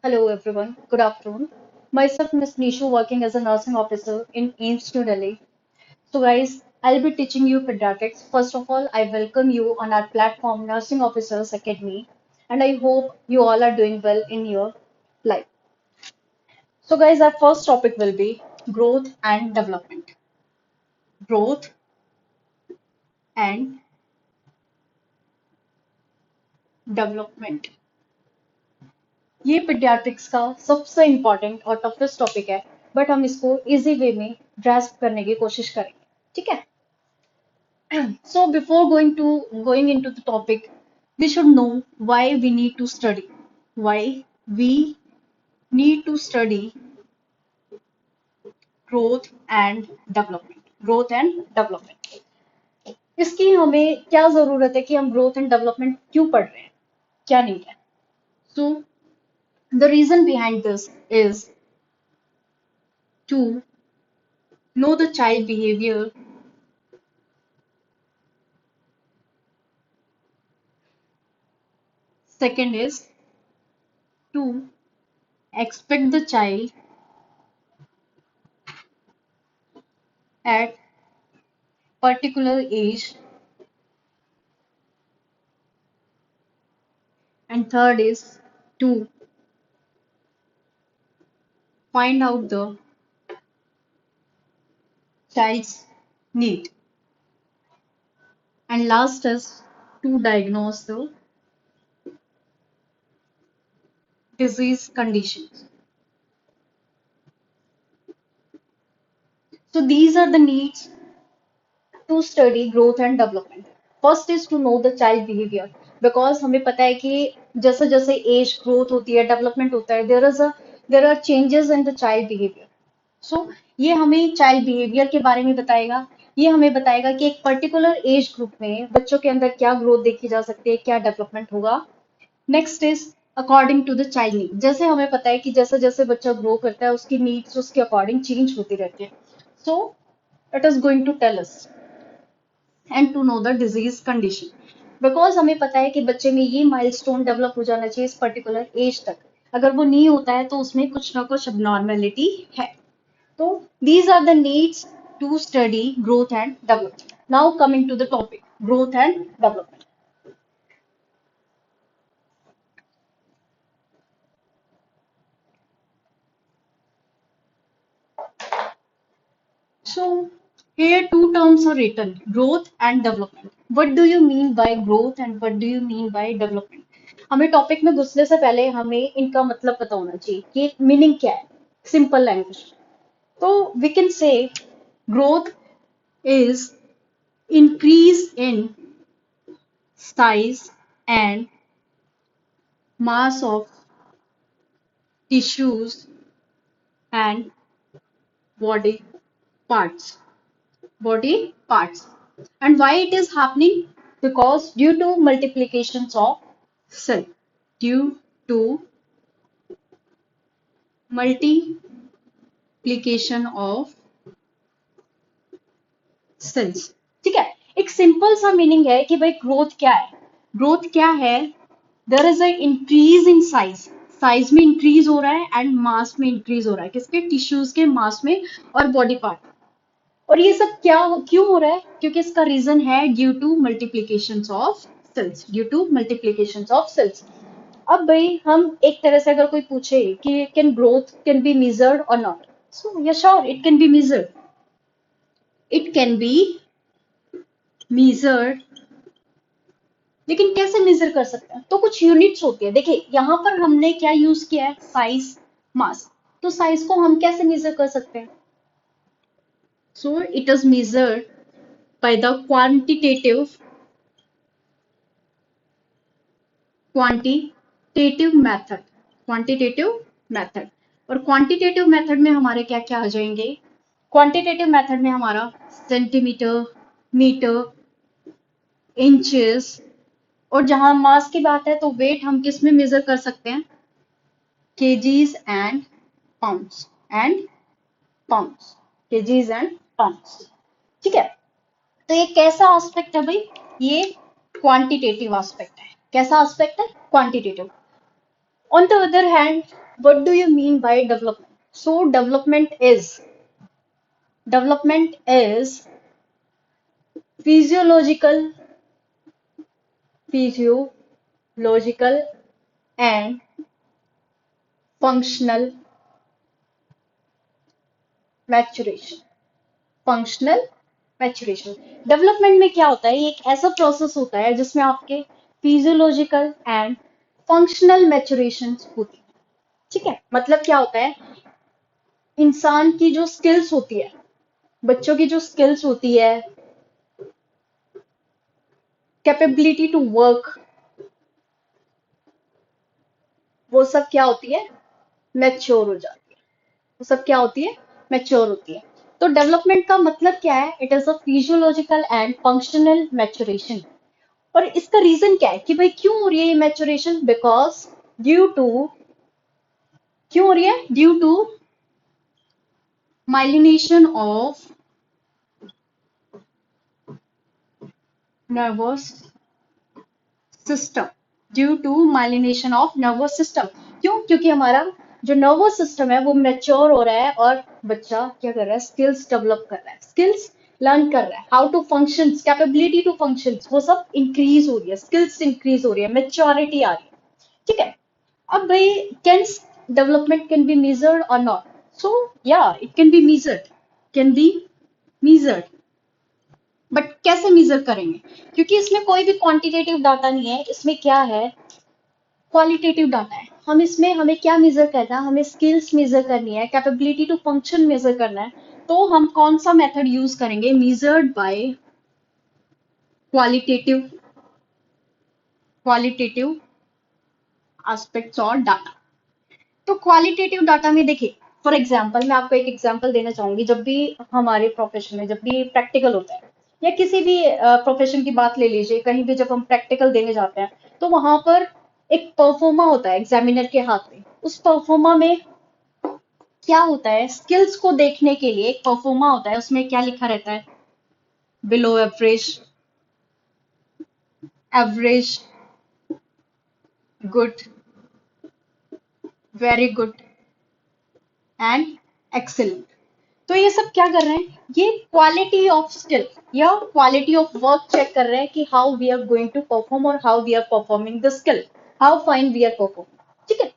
Hello everyone, good afternoon. Myself Miss Nishu working as a nursing officer in AIMS New Delhi. So guys, I'll be teaching you pediatrics. First of all, I welcome you on our platform Nursing Officers Academy and I hope you all are doing well in your life. So guys, our first topic will be growth and development. Growth and development. ये pediatrics का सबसे important और toughest topic है but हम इसको easy way में grasp करने की कोशिश करेंगे ठीक है So before going into the topic, we should know why we need to study. Why we need to study growth and development. Growth and development. इसकी हमें क्या जरूरत है कि हम growth and development क्यों पढ़ रहे हैं? क्या नहीं है? So the reason behind this is to know the child behavior. Second is to expect the child at particular age, and third is to find out the child's need, and last is to diagnose the disease conditions. So these are the needs to study growth and development. First is to know the child behavior because हमें पता है कि जैसे जैसे as growth होती है development होता है there are changes in the child behaviour. So ये हमें चाइल्ड बिहेवियर के बारे में बताएगा. ये हमें बताएगा कि एक पर्टिकुलर एज ग्रुप में बच्चों के अंदर क्या ग्रोथ देखी जा सकती है, क्या डेवलपमेंट होगा. Next is according to the child need. जैसे हमें पता है कि जैसे जैसे बच्चा ग्रो करता है उसकी नीड्स उसके अकॉर्डिंग चेंज होती रहती है. So it is going to tell us and to know the disease condition because हमें पता है कि बच्चे में ये माइलस्टोन डेवलप हो जाना चाहिए इस पर्टिकुलर एज तक. अगर वो नहीं होता है तो उसमें कुछ ना कुछ abnormality है. So these are the needs to study growth and development. Now coming to the topic, growth and development. So here two terms are written, growth and development. What do you mean by growth and what do you mean by development? हमें topic में घुसने से पहले हमें इनका मतलब पता होना चाहिए कि मीनिंग क्या है. Simple language. तो we can say growth is increase in size and mass of tissues and body parts. Body parts. And why it is happening? Because due to multiplications of cell. Due to multiplication of cells. ठीक है. एक simple सा meaning है कि भाई growth क्या है. Growth क्या है? There is a increase in size. Size में इंक्रीज हो रहा है एंड मास में इंक्रीज हो रहा है. किसके? टिश्यूज के मास में और बॉडी पार्ट. और ये सब क्यों हो रहा है? क्योंकि इसका रीजन है due to multiplication of cells. Due to multiplication of cells. अब भाई हम एक तरह से अगर कोई पूछे कि can growth can be measured और नॉट, सो या sure it can be measured. It can be measured. लेकिन कैसे मेजर कर सकते हैं? तो कुछ यूनिट्स होती है. देखिए यहाँ पर हमने क्या यूज किया है? साइज, मास. तो साइज को हम कैसे मेजर कर सकते हैं? सो it is measured by the quantitative method. Quantitative method. और क्वांटिटेटिव मेथड में हमारे क्या क्या आ जाएंगे? क्वांटिटेटिव मेथड में हमारा सेंटीमीटर, मीटर, इंचेस. और जहां मास की बात है तो वेट हम किस में मेजर कर सकते हैं? KGs and pounds. And pounds. KGs and pounds. ठीक है. तो ये कैसा एस्पेक्ट है भाई? ये क्वांटिटेटिव एस्पेक्ट है. कैसा एस्पेक्ट है? Quantitative. On the other hand What do you mean by development? So development is physiological, physiological and functional maturation. Functional maturation. Development में क्या होता है, ये एक ऐसा प्रोसेस होता है जिसमें आपके फिजियोलॉजिकल एंड फंक्शनल मैच्योरेशन होती है। ठीक है, मतलब क्या होता है, इंसान की जो स्किल्स होती है, बच्चों की जो स्किल्स होती है, कैपेबिलिटी टू वर्क, वो सब क्या होती है, मैच्योर हो जाती है। वो सब क्या होती है, मैच्योर होती है। तो डेवलपमेंट का मतलब क्या है, it is a physiological and functional maturation. और इसका रीजन क्या है कि भाई क्यों हो रही है ये मैच्योरेशन, बिकॉज ड्यू टू, क्यों हो रही है, due to myelination of nervous system, due to myelination of nervous system. क्यों, क्योंकि हमारा जो नर्वस सिस्टम है वो मैच्योर हो रहा है और बच्चा क्या कर रहा है, स्किल्स डेवलप कर रहा है, स्किल्स लर्न कर रहा है, how to function, capability to function, वो सब इंक्रीज हो रही है, स्किल्स इंक्रीज हो रही है, मेच्योरिटी आ रही है। ठीक है, अब भाई can development can be measured or not? So yeah, it can be measured, can be measured, but कैसे मेजर करेंगे, क्योंकि इसमें कोई भी क्वांटिटेटिव डाटा नहीं है, इसमें क्या है, क्वालिटेटिव डाटा है। हम इसमें, हमें क्या मेजर करना है, हमें स्किल्स मेजर करनी है, कैपेबिलिटी टू फंक्शन मेजर करना है। तो हम कौन सा मेथड यूज करेंगे, measured by qualitative, qualitative aspects और डाटा। तो क्वालिटेटिव डाटा में देखिए, फॉर एग्जाम्पल मैं आपको एक एग्जाम्पल देना चाहूंगी, जब भी हमारे प्रोफेशन में जब भी प्रैक्टिकल होता है, या किसी भी प्रोफेशन की बात ले लीजिए, कहीं भी जब हम प्रैक्टिकल देने जाते हैं, तो वहां पर एक परफॉर्मा होता है एग्जामिनर के हाथ में। उस परफॉर्मा में क्या होता है, स्किल्स को देखने के लिए एक परफॉर्मा होता है, उसमें क्या लिखा रहता है, below average, average, good, very good and excellent. तो ये सब क्या कर रहे हैं, ये क्वालिटी ऑफ स्किल या क्वालिटी ऑफ वर्क चेक कर रहे हैं कि how we are going to perform और how we are performing the skill, how fine we are performing. ठीक है,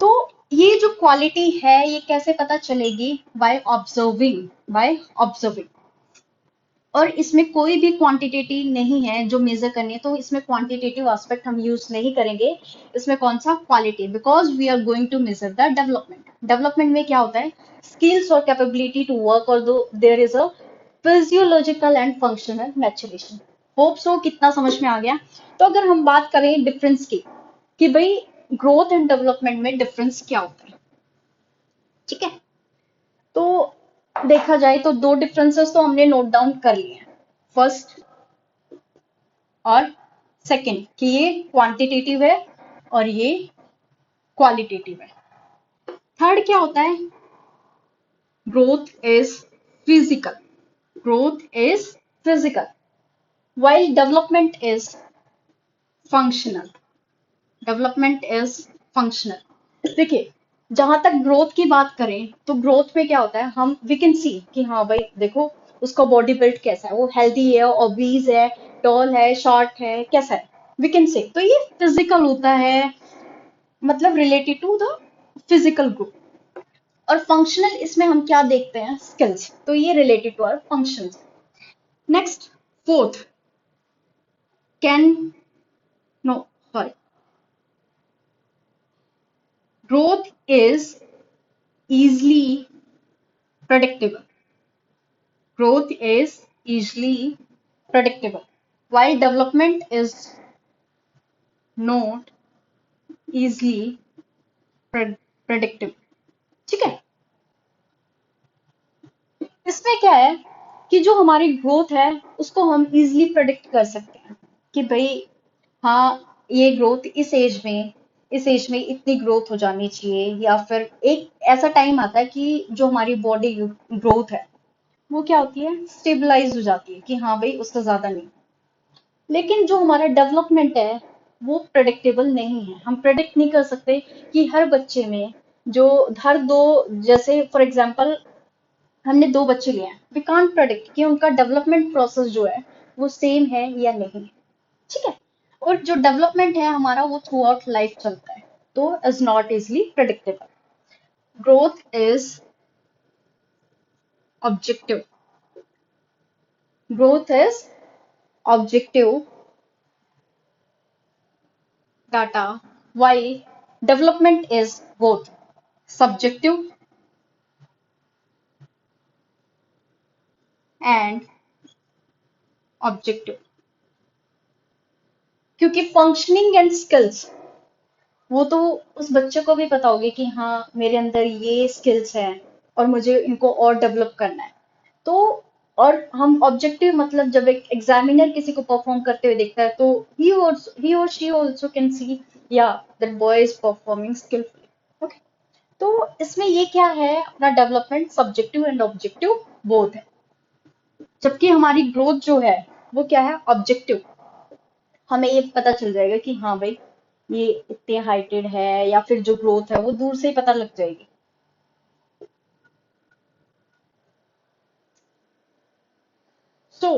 तो ये जो क्वालिटी है ये कैसे पता चलेगी, बाय ऑब्जर्विंग, बाय ऑब्जर्विंग। और इसमें कोई भी क्वांटिटेटिव नहीं है जो मेजर करनी है, तो इसमें क्वांटिटेटिव एस्पेक्ट हम यूज नहीं करेंगे, इसमें कौन सा, quality, because we are going to measure the development. Development में क्या होता है, स्किल्स और कैपेबिलिटी टू वर्क, और दो there is a physiological and functional maturation. Hope so कितना समझ में आ गया। तो अगर हम बात करें डिफरेंस की, कि भाई ग्रोथ एंड डेवलपमेंट में डिफरेंस क्या होता है, ठीक है, तो देखा जाए तो दो डिफरेंसेस तो हमने नोट डाउन कर लिए हैं, फर्स्ट और सेकंड, कि ये क्वांटिटेटिव है और ये क्वालिटेटिव है। थर्ड क्या होता है, growth is physical, growth is physical, while development is functional, development is functional. देखिए, जहां तक ग्रोथ की बात करें तो ग्रोथ में क्या होता है, हम वी कैन सी कि हाँ भाई देखो उसका बॉडी बिल्ड कैसा है, वो हेल्दी है, ओबीज है, टॉल है, शॉर्ट है, कैसा है, वी कैन से, तो ये फिजिकल होता है, मतलब related to the physical growth. और फंक्शनल, इसमें हम क्या देखते हैं, स्किल्स, तो ये related to our functions. Next, fourth, can, no sorry, growth is easily predictable, growth is easily predictable, while development is not easily predictable। ठीक है, इसमें क्या है कि जो हमारी ग्रोथ है उसको हम इजीली प्रेडिक्ट कर सकते हैं, कि भाई हाँ ये ग्रोथ इस एज में इतनी ग्रोथ हो जानी चाहिए, या फिर एक ऐसा टाइम आता है कि जो हमारी बॉडी ग्रोथ है वो क्या होती है, स्टेबलाइज हो जाती है, कि हाँ भाई उससे ज्यादा नहीं। लेकिन जो हमारा डेवलपमेंट है वो प्रेडिक्टेबल नहीं है। हम प्रेडिक्ट नहीं कर सकते कि हर बच्चे में जो हर दो, जैसे फॉर एग्जांपल हमने दो बच्चे लिए हैं, वी कांट प्रेडिक्ट कि उनका डेवलपमेंट प्रोसेस जो है वो सेम है या नहीं है। ठीक है। और जो डेवलपमेंट है हमारा वो थ्रू आउट लाइफ चलता है, तो is not easily predictable. Growth is objective, growth is objective data, while development is both subjective and objective। क्योंकि फंक्शनिंग एंड स्किल्स, वो तो उस बच्चे को भी पता होगी कि हाँ मेरे अंदर ये स्किल्स हैं और मुझे इनको और डेवलप करना है। तो और हम ऑब्जेक्टिव मतलब जब एक एग्जामिनर किसी को परफॉर्म करते हुए देखता है तो ही और शी आल्सो कैन सी या that boy is performing skilfully. Okay. तो इसमें ये क्या है, अपना development subjective and objective both है, जबकि हमारी ग्रोथ जो है वो क्या है, ऑब्जेक्टिव। हमें ये पता चल जाएगा कि हाँ भाई ये इतने हाइटेड है, या फिर जो ग्रोथ है वो दूर से ही पता लग जाएगी। सो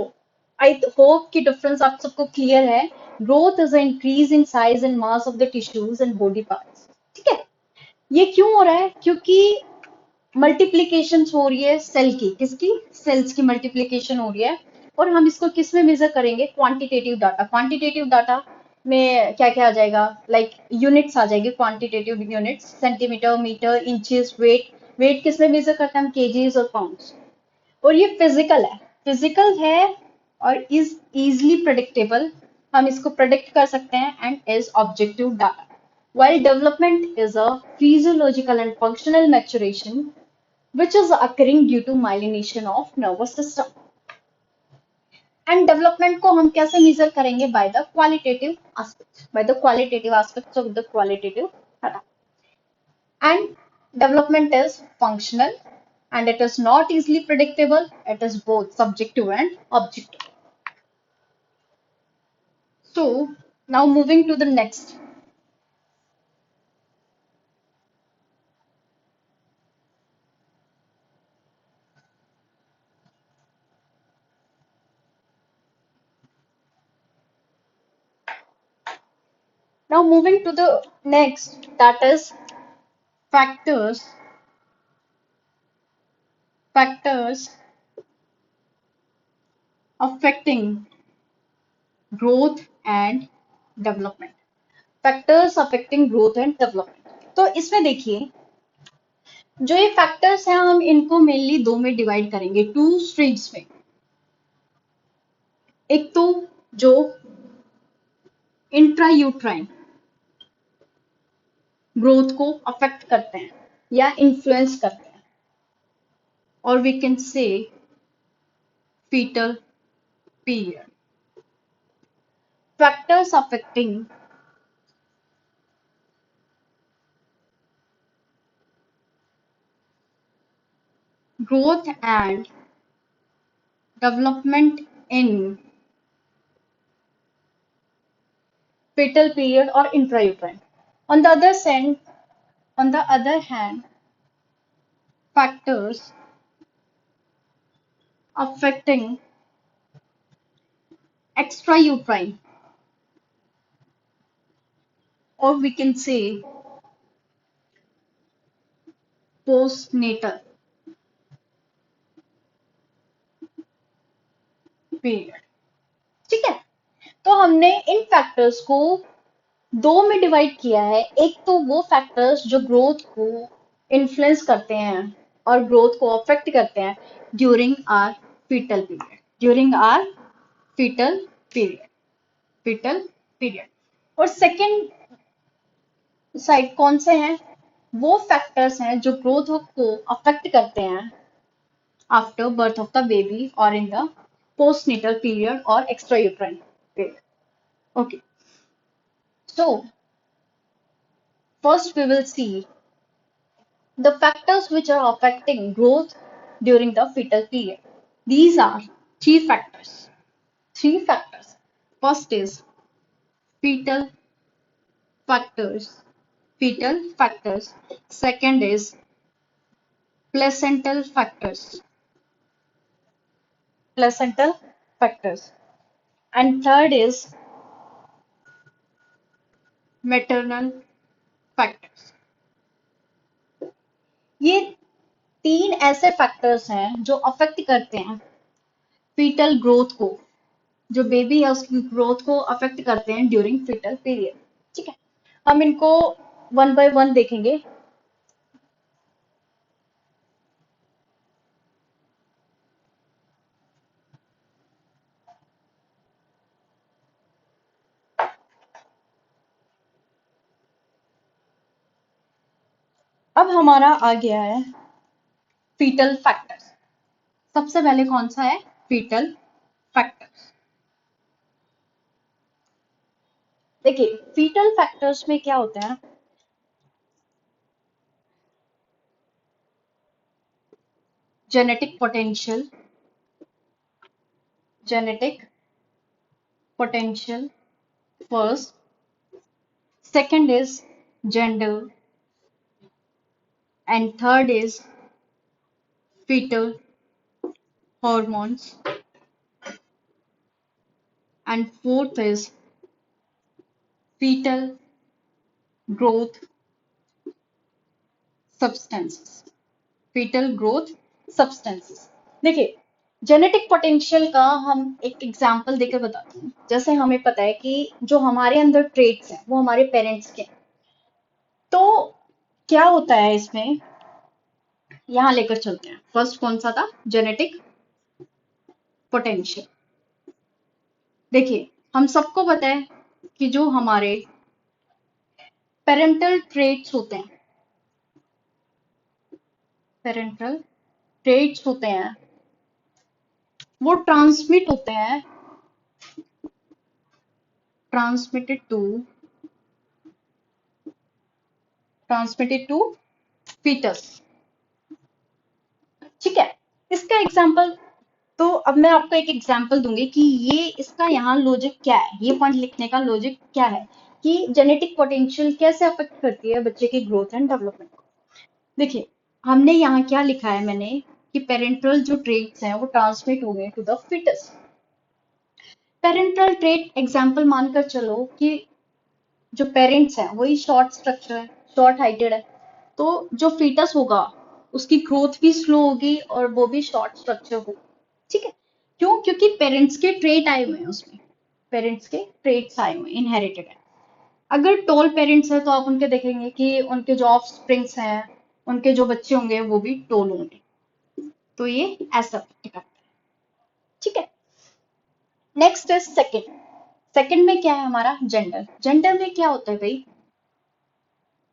आई होप कि डिफरेंस आप सबको क्लियर है। Growth is increase in size and mass of the tissues and body parts. ठीक है। ये क्यों हो रहा है, क्योंकि मल्टीप्लीकेशन हो रही है सेल की, किसकी, सेल्स की मल्टीप्लीकेशन हो रही है। और हम इसको किस में मेजर करेंगे, क्वांटिटेटिव डाटा। क्वांटिटेटिव डाटा में क्या क्या आ जाएगा, लाइक यूनिट्स आ जाएगी, quantitative units, centimetre, metre, inches, weight. Weight किस में मेजर करते हैं हम, केजीज और पाउंड्स। और ये फिजिकल है, फिजिकल है और इज इजली प्रेडिक्टेबल, हम इसको प्रेडिक्ट कर सकते हैं, and is objective data. while development is a physiological and functional maturation which is occurring due to myelination of nervous system। And development को हम कैसे मेजर करेंगे, by the qualitative aspects, by the qualitative aspects of the qualitative data. And development is functional and it is not easily predictable, it is both subjective and objective। So now moving to the next, now moving to the next, that is factors, factors affecting growth and development। Factors affecting growth and development. तो इसमें देखिए, जो ये factors हैं हम इनको mainly दो में डिवाइड करेंगे, टू स्ट्रीम्स में। एक तो जो इंट्रायूट्राइन ग्रोथ को अफेक्ट करते हैं या इन्फ्लुएंस करते हैं, और we can say fetal period। Factors affecting growth and development in fetal period or intrauterine। On the other hand, on the other hand, factors affecting extrauterine, or we can say postnatal period। ठीक है। तो हमने इन factors को दो में divide किया है। एक तो वो फैक्टर्स जो ग्रोथ को इन्फ्लुएंस करते हैं और ग्रोथ को अफेक्ट करते हैं during our fetal period, during our fetal period, fetal period. और सेकेंड साइड कौन से हैं, वो फैक्टर्स हैं जो ग्रोथ को अफेक्ट करते हैं after birth of the baby और in the postnatal period or extrauterine period। Okay, so first we will see the factors which are affecting growth during the fetal period. These are three factors. Three factors. First is fetal factors, fetal factors. Second is placental factors, placental factors. And third is maternal factors. ये तीन ऐसे factors हैं जो affect करते हैं fetal growth को, जो baby है उसकी ग्रोथ को अफेक्ट करते हैं ड्यूरिंग फीटल पीरियड। ठीक है, हम इनको वन बाय वन देखेंगे। अब हमारा आ गया है फीटल फैक्टर्स। सबसे पहले कौन सा है? Fetal factors. देखिए फीटल फैक्टर्स में क्या होता है, genetic potential, genetic potential first, second is gender, and third is fetal hormones, and fourth is fetal growth substances, fetal growth substances। देखिए जेनेटिक पोटेंशियल का हम एक एग्जांपल देकर बताते हैं। जैसे हमें पता है कि जो हमारे अंदर ट्रेट्स हैं वो हमारे पेरेंट्स के हैं। तो क्या होता है इसमें, यहाँ लेकर चलते हैं। फर्स्ट कौन सा था? Genetic potential. देखिए हम सबको पता है कि जो हमारे पेरेंटल ट्रेट्स होते हैं, पेरेंटल ट्रेट्स होते हैं वो ट्रांसमिट होते हैं, transmitted to, transmitted to fetus. ठीक है, इसका एग्जांपल, तो अब मैं आपको एक एग्जांपल दूंगी कि ये इसका यहाँ लॉजिक क्या है, ये पॉइंट लिखने का लॉजिक क्या है कि जेनेटिक पोटेंशियल कैसे अफेक्ट करती है बच्चे की ग्रोथ एंड डेवलपमेंट को। देखिए हमने यहाँ क्या लिखा है मैंने कि पेरेंटल जो ट्रेट्स हैं वो ट्रांसमिट हो गए to the fetus. Parental trait example मानकर चलो कि जो पेरेंट्स हैं वही शॉर्ट स्ट्रक्चर है, शॉर्ट हाइटेड है, तो जो फीटस होगा उसकी ग्रोथ भी स्लो होगी और वो भी शॉर्ट स्ट्रक्चर होगा। ठीक है, क्यों? क्योंकि पेरेंट्स के ट्रेट आए हुए हैं उसमें, पेरेंट्स के ट्रेट्स आए हुए इनहेरिटेड है। अगर टॉल पेरेंट्स है तो आप उनके देखेंगे कि उनके जो ऑफ स्प्रिंग्स हैं, उनके जो बच्चे होंगे वो भी टॉल होंगे। तो ये ऐसा करता है। ठीक है, नेक्स्ट है सेकंड। सेकंड में क्या है हमारा? जेंडर। जेंडर में क्या होता है भाई?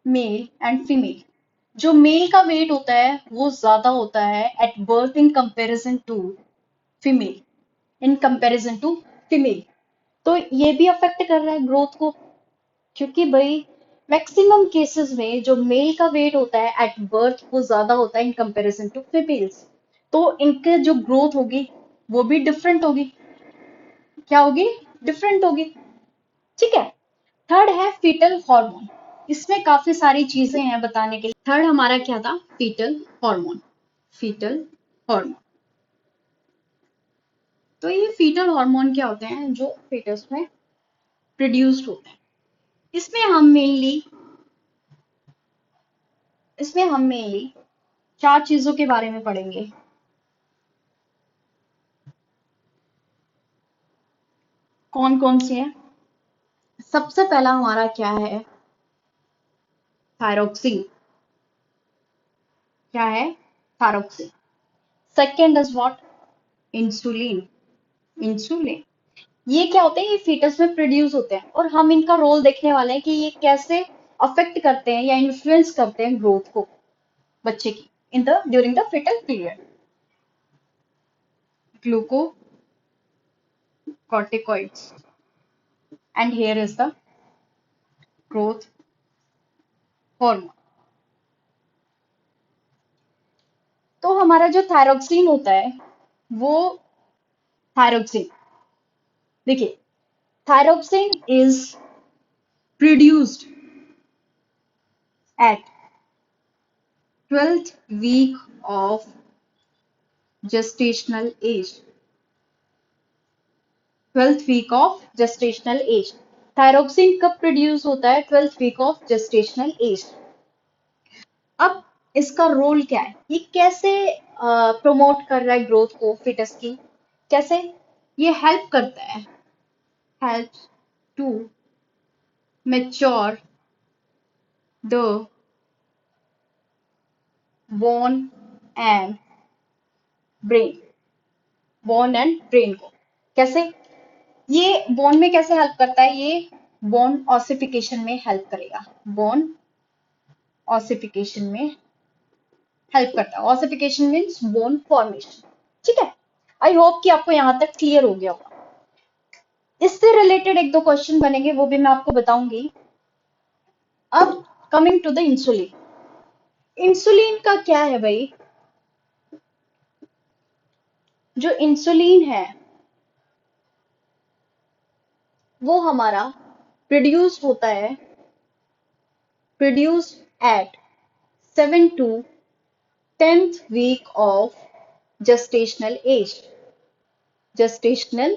Male and female. जो मेल का वेट होता है वो ज्यादा होता है at birth in comparison to female, in comparison to female. तो ये भी अफेक्ट कर रहा है ग्रोथ को, क्योंकि भाई मैक्सिमम केसेस में जो मेल का वेट होता है एट बर्थ वो ज्यादा होता है इन कंपैरिजन टू फीमेल्स। तो इनके जो ग्रोथ होगी वो भी डिफरेंट होगी। क्या होगी? डिफरेंट होगी। ठीक है, थर्ड है फीटल हार्मोन। इसमें काफी सारी चीजें हैं बताने के लिए। थर्ड हमारा क्या था? Fetal hormone, fetal hormone. तो ये फीटल हार्मोन क्या होते हैं जो फीटस में प्रोड्यूस्ड होते हैं। इसमें हम मेनली इसमें हम मेनली चार चीजों के बारे में पढ़ेंगे। कौन कौन सी है? सबसे पहला हमारा क्या है? थायरोक्सिन। क्या है? Thyroxine. Second is what? Insulin. Insulin ये क्या होते हैं? ये फीटस में प्रोड्यूस होते हैं और हम इनका रोल देखने वाले हैं कि ये कैसे अफेक्ट करते हैं या इन्फ्लुएंस करते हैं ग्रोथ को बच्चे की in the during the fetal period. Glucocorticoids and here is the growth hormone. तो हमारा जो थायरोक्सिन होता है वो, थायरोक्सिन, देखिए thyroxine is produced at 12th week of gestational age. 12th week of gestational age. Thyroxine कब प्रोड्यूस होता है? 12th week of gestational age. अब इसका रोल क्या है? ये कैसे प्रमोट कर रहा है ग्रोथ को फिटस की? कैसे? ये हेल्प करता है, help to mature the bone and brain, bone and brain को। कैसे? ये बोन में कैसे हेल्प करता है? ये बोन ऑसिफिकेशन में हेल्प करेगा, बोन ऑसिफिकेशन में हेल्प करता है। Ossification means bone formation. ठीक है, आई होप कि आपको यहां तक क्लियर हो गया होगा। इससे रिलेटेड एक दो क्वेश्चन बनेंगे, वो भी मैं आपको बताऊंगी। अब coming to the insulin. Insulin का क्या है भाई? जो इंसुलिन है वो हमारा प्रोड्यूस होता है, produce at 7 to 10th week of gestational age, gestational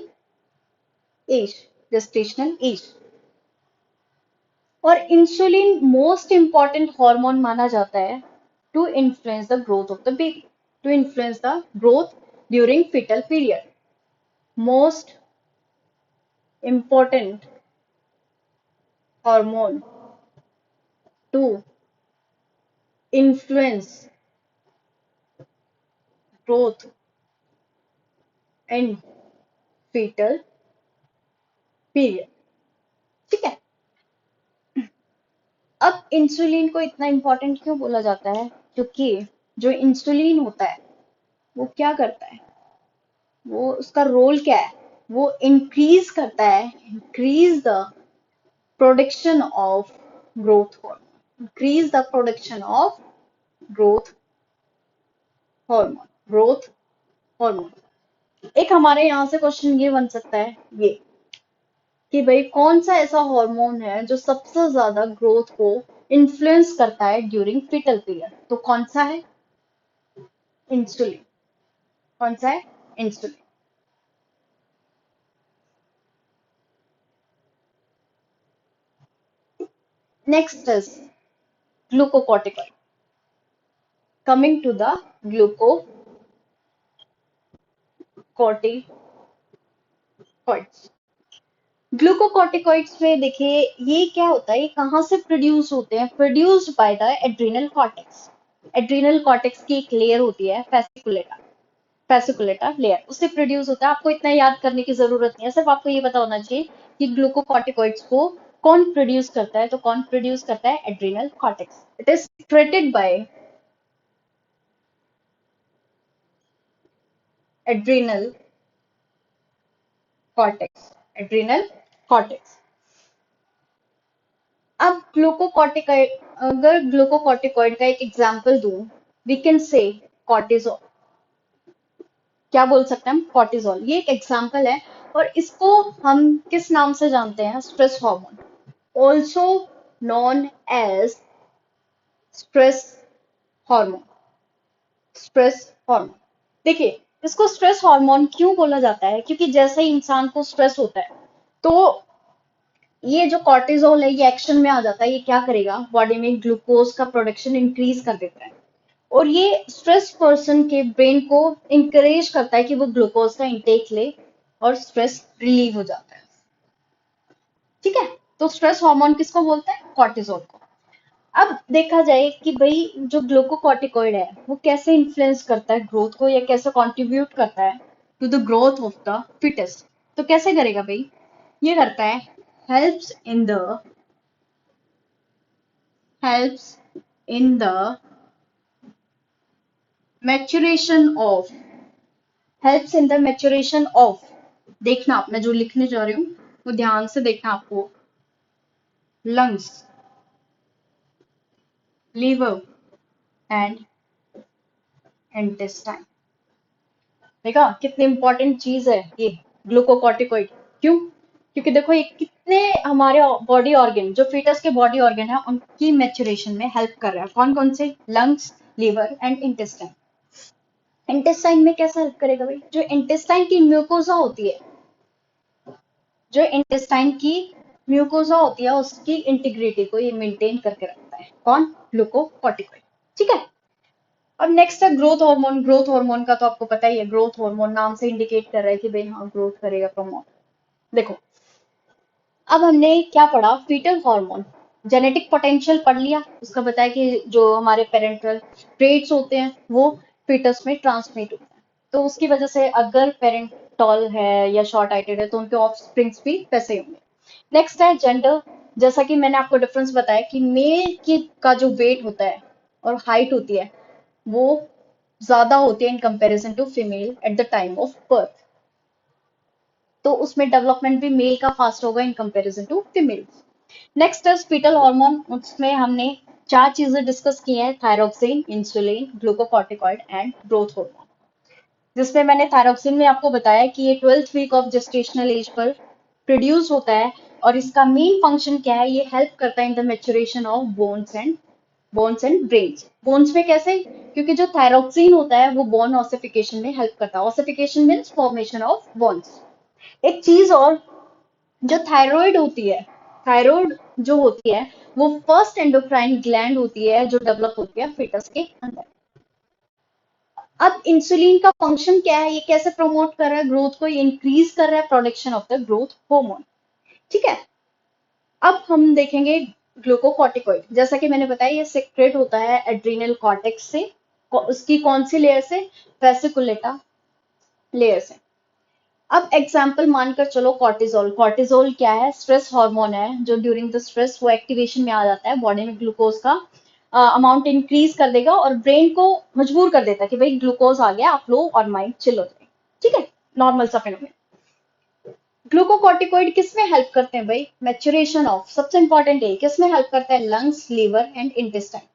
age, gestational age। और इंसुलिन मोस्ट इंपॉर्टेंट हार्मोन माना जाता है to influence the growth of the baby, to influence the growth during fetal period. Most important hormone to influence growth in fetal period. ठीक है, अब insulin को इतना important क्यों बोला जाता है? क्योंकि जो इंसुलिन होता है वो क्या करता है, वो उसका रोल क्या है? वो इंक्रीज करता है, increase the production of growth hormone, increase the production of growth hormone, growth hormone. एक हमारे यहाँ से क्वेश्चन ये बन सकता है ये कि भाई कौन सा ऐसा हार्मोन है जो सबसे ज्यादा ग्रोथ को इन्फ्लुएंस करता है ड्यूरिंग फीटल पीरियड? तो कौन सा है? इंसुलिन। कौन सा है? Insulin. Next is glucocorticoid. Coming to the glucocorticoids. Glucocorticoids में देखिए ये क्या होता है, ये कहाँ से प्रोड्यूस होते हैं? Produced by the adrenal cortex. Adrenal cortex की एक लेयर होती है फेसिकुलेटा, फेसिकुलेटा लेयर, उससे प्रोड्यूस होता है। आपको इतना याद करने की जरूरत नहीं है, सिर्फ आपको ये पता होना चाहिए कि ग्लूकोकॉर्टिकॉइड्स को कौन प्रोड्यूस करता है। तो कौन प्रोड्यूस करता है? Adrenal cortex. It is secreted by adrenal cortex, adrenal cortex. अब ग्लूकोकॉर्टिकॉइड, अगर ग्लूकोकॉर्टिकॉइड का एक एग्जांपल दूं, वी कैन से कॉर्टिजोल। क्या बोल सकते हैं हम? कॉर्टिजोल, ये एक एग्जांपल है। और इसको हम किस नाम से जानते हैं? Stress hormone, also known as stress hormone, stress hormone. देखिए, इसको स्ट्रेस हार्मोन क्यों बोला जाता है? क्योंकि जैसे ही इंसान को स्ट्रेस होता है तो ये जो कॉर्टिजोल है ये एक्शन में आ जाता है। ये क्या करेगा? बॉडी में ग्लूकोज का प्रोडक्शन इंक्रीज कर देता है, और ये स्ट्रेस पर्सन के ब्रेन को इंकरेज करता है कि वो ग्लूकोज का इंटेक ले, और स्ट्रेस रिलीव हो जाता है। ठीक है, तो स्ट्रेस हार्मोन किसको बोलते हैं? कॉर्टिजोल को। अब देखा जाए कि भाई जो ग्लूकोकॉर्टिकॉइड है वो कैसे इन्फ्लुएंस करता है ग्रोथ को, या कैसे कंट्रीब्यूट करता है to the growth of the fetus. तो कैसे करेगा भाई? ये करता है, helps in the, helps in the maturation of, helps in the maturation of, देखना आप, मैं जो लिखने जा रही हूँ वो ध्यान से देखना आपको। Lungs, liver and intestine. देखा कितनी इंपॉर्टेंट चीज है ये ग्लूकोकॉर्टिकॉइड? क्यों? क्योंकि देखो ये ने हमारे बॉडी ऑर्गन, जो फीटस के बॉडी ऑर्गन है, उनकी मैच्योरेशन में हेल्प कर रहा है। कौन कौन से? Lungs, liver and intestine. Intestine में कैसे हेल्प करेगा भाई? जो इंटेस्टाइन की म्यूकोसा होती है, जो इंटेस्टाइन की म्यूकोसा होती है, उसकी इंटीग्रिटी को ये मेंटेन करके रखता है। कौन? ग्लूकोकॉर्टिकॉइड। ठीक है। और नेक्स्ट है ग्रोथ हार्मोन। ग्रोथ हार्मोन का तो आपको पता ही है, ग्रोथ हार्मोन नाम से इंडिकेट कर रहा है कि भाई हाँ ग्रोथ करेगा, प्रमोट। देखो, अब हमने क्या पढ़ा? फीटल हार्मोन, जेनेटिक पोटेंशियल पढ़ लिया। उसका बताया कि जो हमारे पेरेंटल ट्रेट्स होते हैं वो फीटस में ट्रांसमिट होते हैं, तो उसकी वजह से अगर पेरेंट टॉल है या शॉर्ट हाइटेड है तो उनके ऑफ स्प्रिंग्स भी वैसे ही होंगे। नेक्स्ट है जेंडर। जैसा कि मैंने आपको डिफरेंस बताया कि मेल की का जो वेट होता है और हाइट होती है वो ज्यादा होती है in comparison to female at the time of birth, तो उसमें डेवलपमेंट भी मेल का फास्ट होगा in comparison to female. Next है फीटल हार्मोन। उसमें हमने चार चीजें डिस्कस की हैं: thyroxine, insulin, glucocorticoid and growth hormone. जिसमें मैंने थायरोक्सिन में आपको बताया कि ये 12th week of gestational age पर प्रोड्यूस होता है, और इसका मेन फंक्शन क्या है? ये हेल्प करता है in the maturation of bones and brains. Bones में कैसे? क्योंकि जो थायरोक्सिन होता है वो बोन ऑसिफिकेशन में हेल्प करता है। Ossification means formation of bones. एक चीज और, जो थायराइड होती है, थायराइड जो होती है वो फर्स्ट एंडोक्राइन ग्लैंड होती है जो डेवलप होती है fetus के अंदर। अब इंसुलिन का फंक्शन क्या है? ये कैसे प्रमोट कर रहा है ग्रोथ को? ये इंक्रीज कर रहा है production of the growth hormone. ठीक है। अब हम देखेंगे ग्लूकोकॉर्टिकॉइड। जैसा कि मैंने बताया ये सेक्रेट होता है एड्रिनल कॉर्टेक्स से। उसकी कौन सी लेयर से? वेसिकुलेटा लेयर से। अब एग्जाम्पल मानकर चलो कॉर्टिजोल। कॉर्टिजोल क्या है? स्ट्रेस हार्मोन है, जो ड्यूरिंग द स्ट्रेस वो एक्टिवेशन में आ जाता है, बॉडी में ग्लूकोज का अमाउंट इंक्रीज कर देगा और ब्रेन को मजबूर कर देता है कि भाई ग्लूकोज आ गया, आप लो और माइंड चिल हो जाए। ठीक है, नॉर्मल सा फेनोमेनन। ग्लूकोकॉर्टिकॉइड किस में हेल्प करते हैं भाई? मैच्योरेशन ऑफ, सबसे इंपॉर्टेंट है, किस में हेल्प करता है? Lungs, liver and intestine.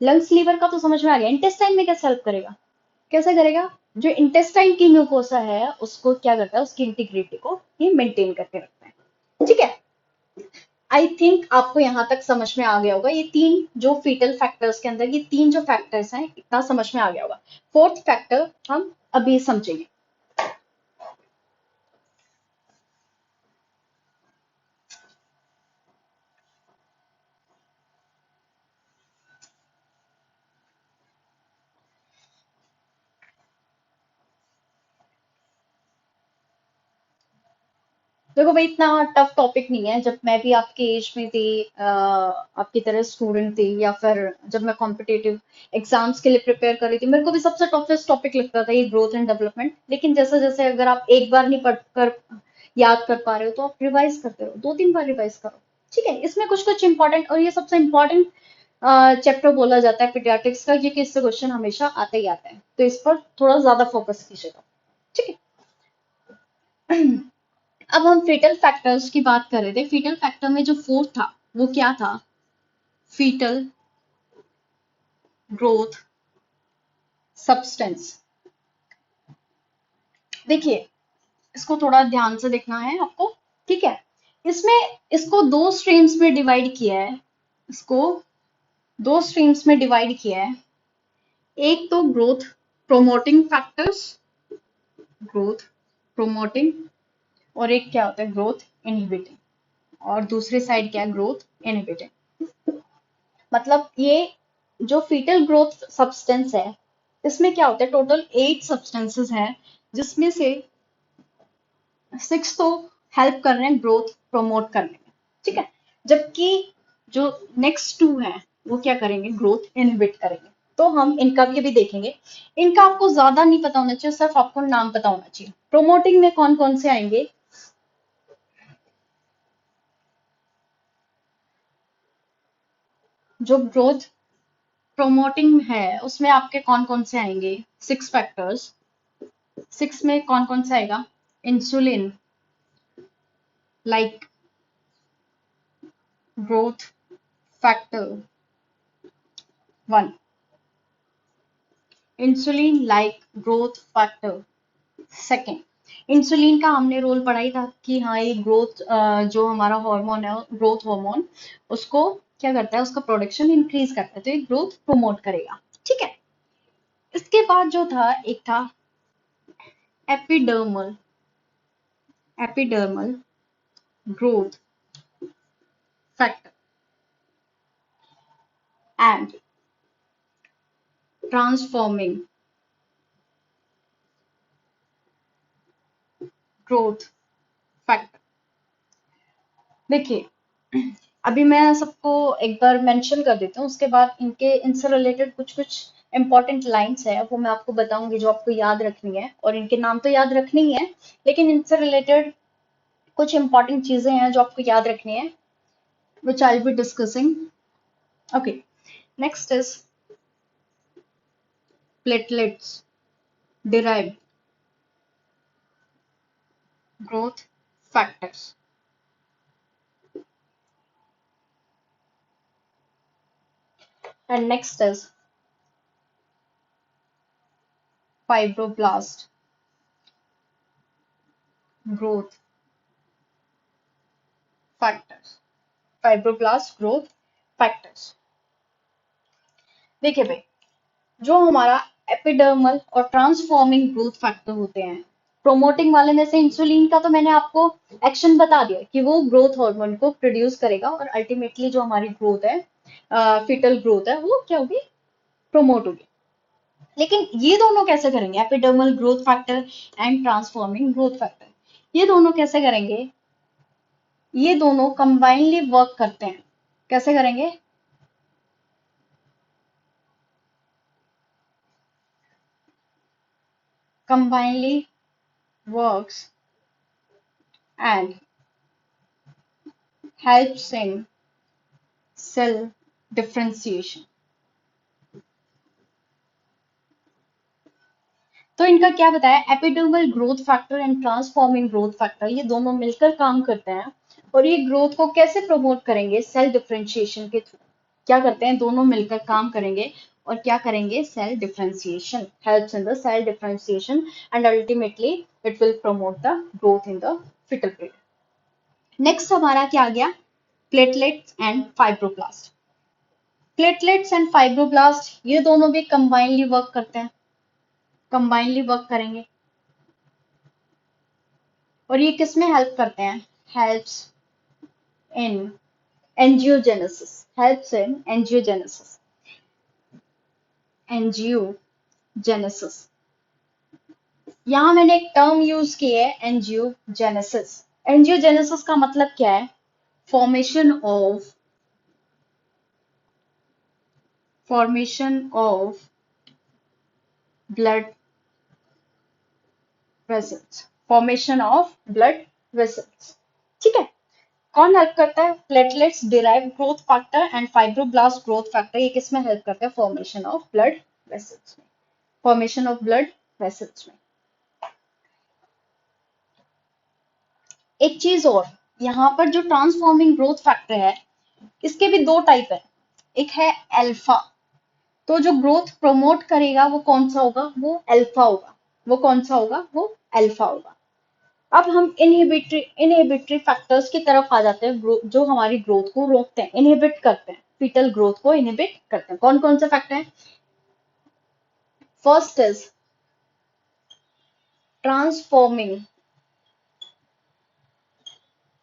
Lungs liver का तो समझ में आ गया, इंटेस्टाइन में कैसे हेल्प करेगा? कैसे करेगा? जो इंटेस्टाइन की म्यूकोसा है उसको क्या करता है? उसकी इंटीग्रिटी को ये मेंटेन करके रखता है। ठीक है। आई थिंक आपको यहां तक समझ में आ गया होगा। ये तीन जो फीटल फैक्टर्स के अंदर, ये तीन जो फैक्टर्स हैं, इतना समझ में आ गया होगा। फोर्थ फैक्टर हम अभी समझेंगे। देखो भाई, इतना टफ टॉपिक नहीं है। जब मैं भी आपके एज में थी, आपकी तरह स्टूडेंट थी, या फिर जब मैं कॉम्पिटेटिव एग्जाम्स के लिए प्रिपेयर कर रही थी, मेरे को भी सबसे टफेस्ट टॉपिक लगता था ये ग्रोथ एंड डेवलपमेंट। लेकिन जैसे जैसे अगर आप एक बार नहीं पढ़ कर याद कर पा रहे हो तो आप रिवाइज करते रहो, 2-3 बार रिवाइज करो। ठीक है। इसमें कुछ कुछ इंपॉर्टेंट, और ये सबसे इंपॉर्टेंट चैप्टर बोला जाता है पीडियाट्रिक्स का, क्योंकि इससे क्वेश्चन हमेशा आते ही आते हैं, तो इस पर थोड़ा ज्यादा फोकस कीजिएगा। ठीक है। अब हम फीटल फैक्टर्स की बात कर रहे थे। फीटल फैक्टर में जो फोर्थ था वो क्या था? Fetal growth substance. देखिए, इसको थोड़ा ध्यान से देखना है आपको। ठीक है। इसमें इसको दो स्ट्रीम्स में डिवाइड किया है। इसको दो स्ट्रीम्स में डिवाइड किया है। एक तो growth promoting factors, growth promoting, और एक क्या होता है? Growth inhibiting. और दूसरी साइड क्या है? Growth inhibiting. मतलब ये जो फीटल ग्रोथ सब्सटेंस है, इसमें क्या होता है? टोटल 8 सब्सटेंसेस हैं, जिसमें से 6 तो हेल्प कर रहे हैं ग्रोथ प्रमोट करने में। ठीक है। जबकि जो नेक्स्ट 2 हैं वो क्या करेंगे? ग्रोथ इनहिबिट करेंगे। तो हम इनका भी देखेंगे। इनका आपको ज्यादा नहीं पता होना चाहिए, सिर्फ आपको नाम पता होना चाहिए। प्रोमोटिंग में कौन कौन से आएंगे? जो ग्रोथ प्रोमोटिंग है उसमें आपके कौन कौन से आएंगे? 6 फैक्टर्स। 6 में कौन कौन सा आएगा? Insulin like growth factor 1, insulin like growth factor 2nd, insulin का हमने रोल पढ़ा ही था कि हाँ ये ग्रोथ, जो हमारा हार्मोन है ग्रोथ हार्मोन, उसको क्या करता है, उसका प्रोडक्शन इंक्रीज करता है, तो ये ग्रोथ प्रमोट करेगा। ठीक है। इसके बाद जो था एक था epidermal, epidermal growth factor and transforming growth factor. देखिए, अभी मैं सबको एक बार मेंशन कर देती हूँ, उसके बाद इनके इनसे रिलेटेड कुछ कुछ इंपॉर्टेंट लाइंस है वो मैं आपको बताऊंगी जो आपको याद रखनी है, और इनके नाम तो याद रखने ही है, लेकिन इनसे रिलेटेड कुछ इंपॉर्टेंट चीजें हैं जो आपको याद रखनी है, which I'll be discussing. Okay, next is platelets derived growth factors, and next is fibroblast growth factors, fibroblast growth factors। देखिए भाई, जो हमारा एपिडर्मल और ट्रांसफॉर्मिंग ग्रोथ फैक्टर होते हैं, प्रोमोटिंग वाले में से इंसुलिन का तो मैंने आपको एक्शन बता दिया कि वो ग्रोथ हार्मोन को प्रोड्यूस करेगा और अल्टीमेटली जो हमारी ग्रोथ है, फिटल ग्रोथ है, वो क्या होगी, प्रमोट होगी। लेकिन ये दोनों कैसे करेंगे, epidermal growth factor and transforming growth factor, ये दोनों कैसे करेंगे, ये दोनों कंबाइनली वर्क करते हैं। कैसे करेंगे, combinedly works and helps in cell differentiation। तो इनका क्या बताया, epidermal growth factor and transforming growth factor, ये दोनों मिलकर काम करते हैं, और ये ग्रोथ को कैसे प्रमोट करेंगे, सेल डिफरेंशिएशन के थ्रू। क्या करते हैं, दोनों मिलकर काम करेंगे और क्या करेंगे, cell differentiation, helps in the cell differentiation and ultimately it will promote the growth in the fetal period. Next हमारा क्या आ गया, platelets and fibroblast. Platelets and fibroblast ये दोनों भी कंबाइनली वर्क करते हैं, कंबाइनली वर्क करेंगे, और ये किस में हेल्प करते हैं, helps in angiogenesis, helps in angiogenesis, angiogenesis. यहां मैंने एक टर्म यूज की है, एंजियोजेनेसिस। एंजियोजेनेसिस का मतलब क्या है, formation of blood vessels, formation of blood vessels. ठीक है। कौन हेल्प करता है, platelets derive growth factor and fibroblast growth factor, ये किसमें हेल्प करते हैं, फॉर्मेशन ऑफ ब्लड वेसल्स में, फॉर्मेशन ऑफ ब्लड वेसल्स में। एक चीज और, यहाँ पर जो ट्रांसफॉर्मिंग ग्रोथ फैक्टर है, इसके भी दो टाइप है। एक है अल्फा, तो जो ग्रोथ प्रमोट करेगा वो कौन सा होगा, वो अल्फा होगा। वो कौन सा होगा, वो अल्फा होगा। अब हम इनहिबिटरी फैक्टर्स की तरफ आ जाते हैं, जो हमारी ग्रोथ को रोकते हैं, इनहिबिट करते हैं, फीटल ग्रोथ को इनहिबिट करते हैं। कौन कौन से फैक्टर हैं, first is transforming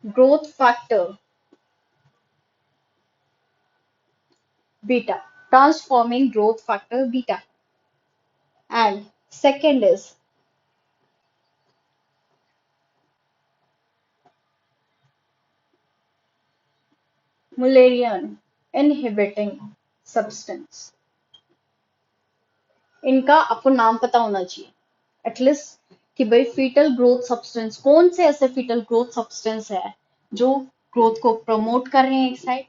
growth factor beta, transforming growth factor beta, and second is Mullerian inhibiting substance. इनका आपको नाम पता होना चाहिए एटलीस्ट, कि भाई फीटल ग्रोथ सब्सटेंस कौन से ऐसे फीटल ग्रोथ सब्सटेंस है जो ग्रोथ को प्रमोट कर रहे हैं एक साइड,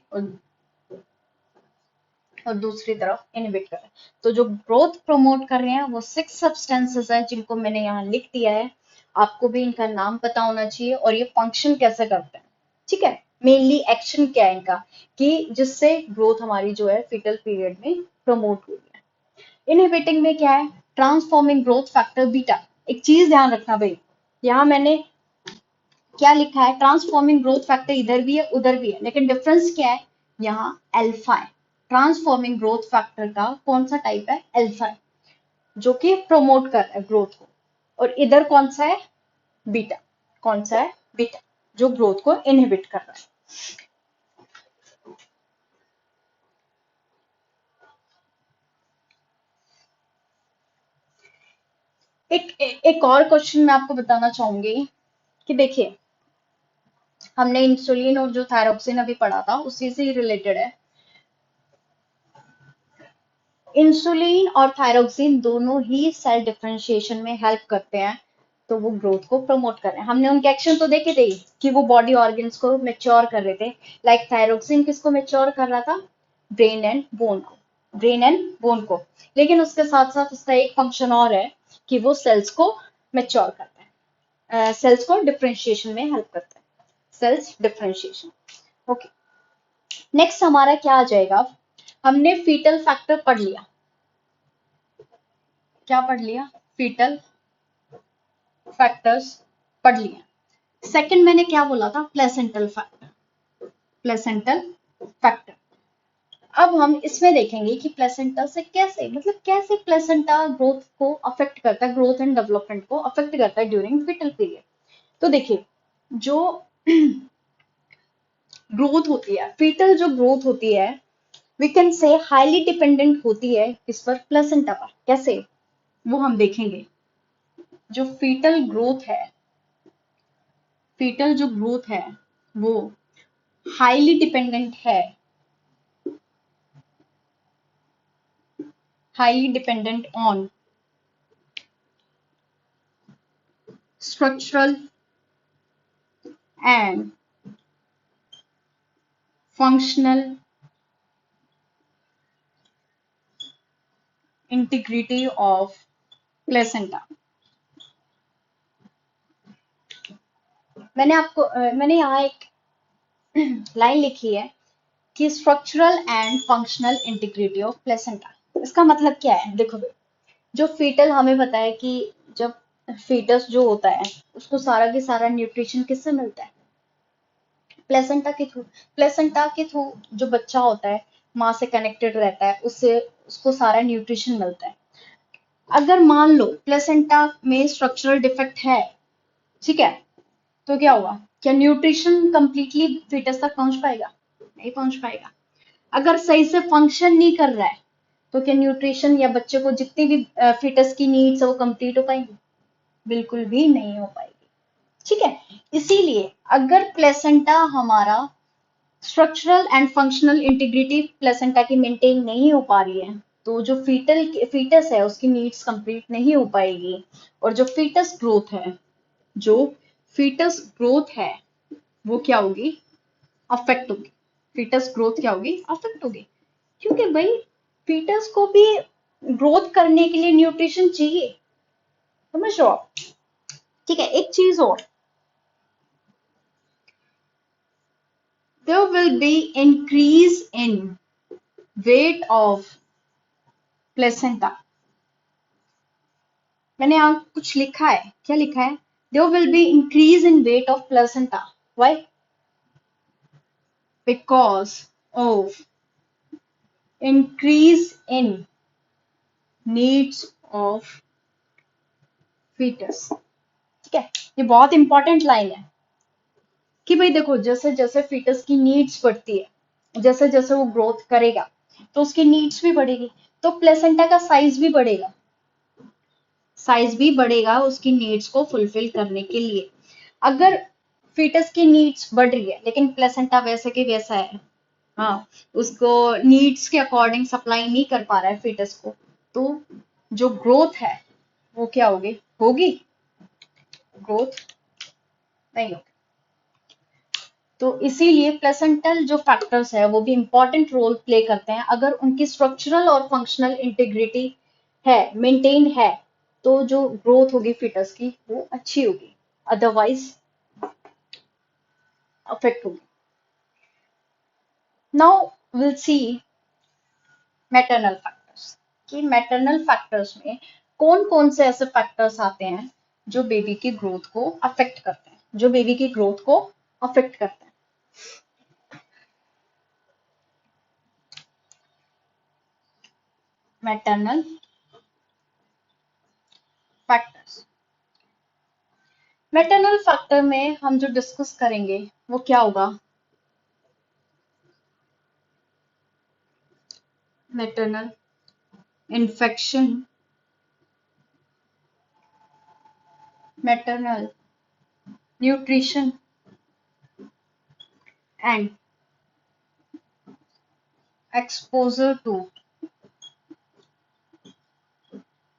और दूसरी तरफ इनहिबिट कर रहे हैं। तो जो ग्रोथ प्रमोट कर रहे हैं वो 6 सब्सटेंसेस हैं, जिनको मैंने यहाँ लिख दिया है। आपको भी इनका नाम पता होना चाहिए और ये फंक्शन कैसे करते हैं। ठीक है, मेनली एक्शन क्या है इनका, कि जिससे ग्रोथ हमारी जो है फीटल पीरियड में प्रमोट हुई है। इनहिबिटिंग में क्या है, ट्रांसफॉर्मिंग ग्रोथ फैक्टर बीटा। एक चीज ध्यान रखना भाई, यहाँ मैंने क्या लिखा है, ट्रांसफॉर्मिंग ग्रोथ फैक्टर इधर भी है उधर भी है, लेकिन डिफरेंस क्या है, यहाँ अल्फा है। ट्रांसफॉर्मिंग ग्रोथ फैक्टर का कौन सा टाइप है, अल्फा है, जो कि प्रमोट कर रहा है ग्रोथ को, और इधर कौन सा है, बीटा। कौन सा है, बीटा, जो ग्रोथ को इनहिबिट कर रहा है। एक और क्वेश्चन मैं आपको बताना चाहूंगी कि देखिए, हमने इंसुलिन और जो थायरोक्सिन अभी पढ़ा था उसी से ही रिलेटेड है। इंसुलिन और थायरोक्सिन दोनों ही सेल डिफरेंशिएशन में हेल्प करते हैं, तो वो ग्रोथ को प्रमोट कर रहे हैं। हमने उनके एक्शन तो देखे थे कि वो बॉडी ऑर्गन्स को मेच्योर कर रहे थे। लाइक थायरोक्सिन किसको मेच्योर कर रहा था, ब्रेन एंड बोन को, ब्रेन एंड बोन को। लेकिन उसके साथ साथ उसका एक फंक्शन और है कि वो सेल्स को मेच्योर करता है, सेल्स को डिफरेंशिएशन में हेल्प करता है, सेल्स डिफरेंशिएशन। ओके, नेक्स्ट हमारा क्या आ जाएगा, हमने फीटल फैक्टर पढ़ लिया। क्या पढ़ लिया, फीटल फैक्टर्स पढ़ लिए। सेकंड मैंने क्या बोला था, प्लेसेंटल फैक्टर, प्लेसेंटल फैक्टर। अब हम इसमें देखेंगे कि प्लेसेंटा से कैसे, मतलब कैसे प्लेसेंटा ग्रोथ को अफेक्ट करता है, ग्रोथ एंड डेवलपमेंट को अफेक्ट करता है ड्यूरिंग फीटल पीरियड। तो देखिए, जो ग्रोथ होती है, फीटल जो ग्रोथ होती है, we can say highly dependent होती है किस पर, प्लेसेंटा पर। कैसे, वो हम देखेंगे। जो फीटल ग्रोथ है, फीटल जो ग्रोथ है वो हाईली डिपेंडेंट है, highly dependent on structural and functional integrity of placenta। मैंने यहाँ एक लाइन लिखी है कि structural and functional integrity of placenta. इसका मतलब क्या है, देखो भाई, जो फीटल, हमें पता है कि जब फीटस जो होता है उसको सारा के सारा न्यूट्रिशन किससे मिलता है, प्लेसेंटा के थ्रू। प्लेसेंटा के थ्रू जो बच्चा होता है माँ से कनेक्टेड रहता है, उससे उसको सारा न्यूट्रिशन मिलता है। अगर मान लो प्लेसेंटा में स्ट्रक्चरल डिफेक्ट है, ठीक है, तो क्या होगा, क्या न्यूट्रिशन कंप्लीटली फीटस तक पहुंच पाएगा, नहीं पहुंच पाएगा। अगर सही से फंक्शन नहीं कर रहा है, तो क्या न्यूट्रिशन या बच्चे को जितनी भी फीटस की नीड्स है वो कंप्लीट हो पाएंगी, बिल्कुल भी नहीं हो पाएगी। ठीक है, इसीलिए अगर प्लेसेंटा हमारा structural and functional integrity placenta की मेंटेन नहीं हो पा रही है, तो जो फीटस है उसकी नीड्स कंप्लीट नहीं हो पाएगी, और जो फीटस ग्रोथ है, जो फीटस ग्रोथ है वो क्या होगी, अफेक्ट होगी। फीटस ग्रोथ क्या होगी, अफेक्ट होगी, क्योंकि भाई फीटस को भी ग्रोथ करने के लिए न्यूट्रिशन चाहिए, समझ रहे हो आप। ठीक है, एक चीज और, there will be increase in weight of placenta। मैंने यहाँ कुछ लिखा है, क्या लिखा है, there will be increase in weight of placenta। Why? Because of increase in needs of fetus। ठीक है, ये बहुत इंपॉर्टेंट लाइन है कि भाई देखो, जैसे जैसे फीटस की नीड्स बढ़ती है, जैसे जैसे वो ग्रोथ करेगा तो उसकी नीड्स भी बढ़ेगी, तो प्लेसेंटा का साइज भी बढ़ेगा, साइज भी बढ़ेगा उसकी नीड्स को फुलफिल करने के लिए। अगर फीटस की नीड्स बढ़ रही है लेकिन प्लेसेंटा वैसे के वैसा है, हाँ, उसको नीड्स के अकॉर्डिंग सप्लाई नहीं कर पा रहा है फीटस को, तो जो ग्रोथ है वो क्या होगी, होगी, ग्रोथ नहीं होगी। तो इसीलिए प्लेसेंटल जो फैक्टर्स है वो भी इंपॉर्टेंट रोल प्ले करते हैं। अगर उनकी स्ट्रक्चरल और फंक्शनल इंटीग्रिटी है, मेंटेन है, तो जो ग्रोथ होगी फीटस की वो अच्छी होगी, अदरवाइज अफेक्ट होगी। Now will see maternal factors, कि मैटरनल फैक्टर्स में कौन कौन से ऐसे फैक्टर्स आते हैं जो बेबी की ग्रोथ को अफेक्ट करते हैं, जो बेबी की ग्रोथ को अफेक्ट करते हैं। Maternal factors. मैटरनल फैक्टर में हम जो डिस्कस करेंगे वो क्या होगा? Maternal infection, maternal nutrition and exposure to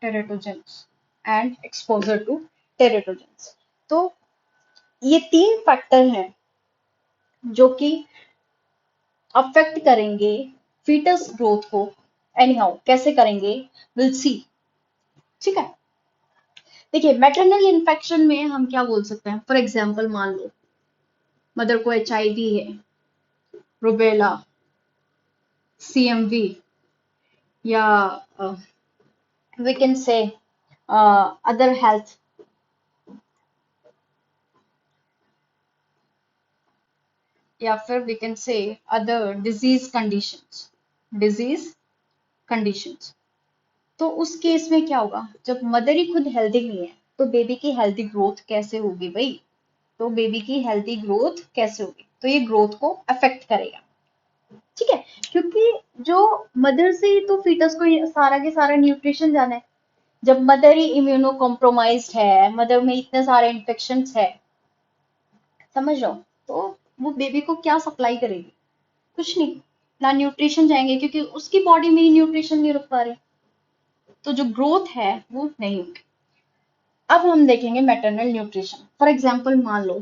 teratogens and exposure to teratogens. तो ये तीन फैक्टर हैं जो कि अफेक्ट करेंगे फीटस ग्रोथ को। एनी हाउ कैसे करेंगे, विल सी। ठीक है, देखिए मैटरनल इन्फेक्शन में हम क्या बोल सकते हैं। फॉर एग्जाम्पल मान लो मदर को HIV है, रुबेला, CMV, या we can say other health, या फिर we can say other disease conditions. तो उस केस में क्या होगा, जब मदर ही खुद हेल्दी नहीं है तो बेबी की हेल्दी ग्रोथ कैसे होगी भाई? तो बेबी की हेल्दी ग्रोथ कैसे होगी? तो ये ग्रोथ को अफेक्ट करेगा। ठीक है, क्योंकि जो मदर से ही तो फीटस को सारा के सारा न्यूट्रिशन जाना है। जब मदर ही इम्यूनो कॉम्प्रोमाइज्ड है, मदर में इतने सारे इन्फेक्शन है, समझ रहे हो, तो वो बेबी को क्या सप्लाई करेगी? कुछ नहीं, ना न्यूट्रिशन जाएंगे क्योंकि उसकी बॉडी में ही न्यूट्रिशन नहीं रुक पा रहे, तो जो ग्रोथ है वो नहीं होगी। अब हम देखेंगे मैटरनल न्यूट्रिशन। फॉर एग्जाम्पल मान लो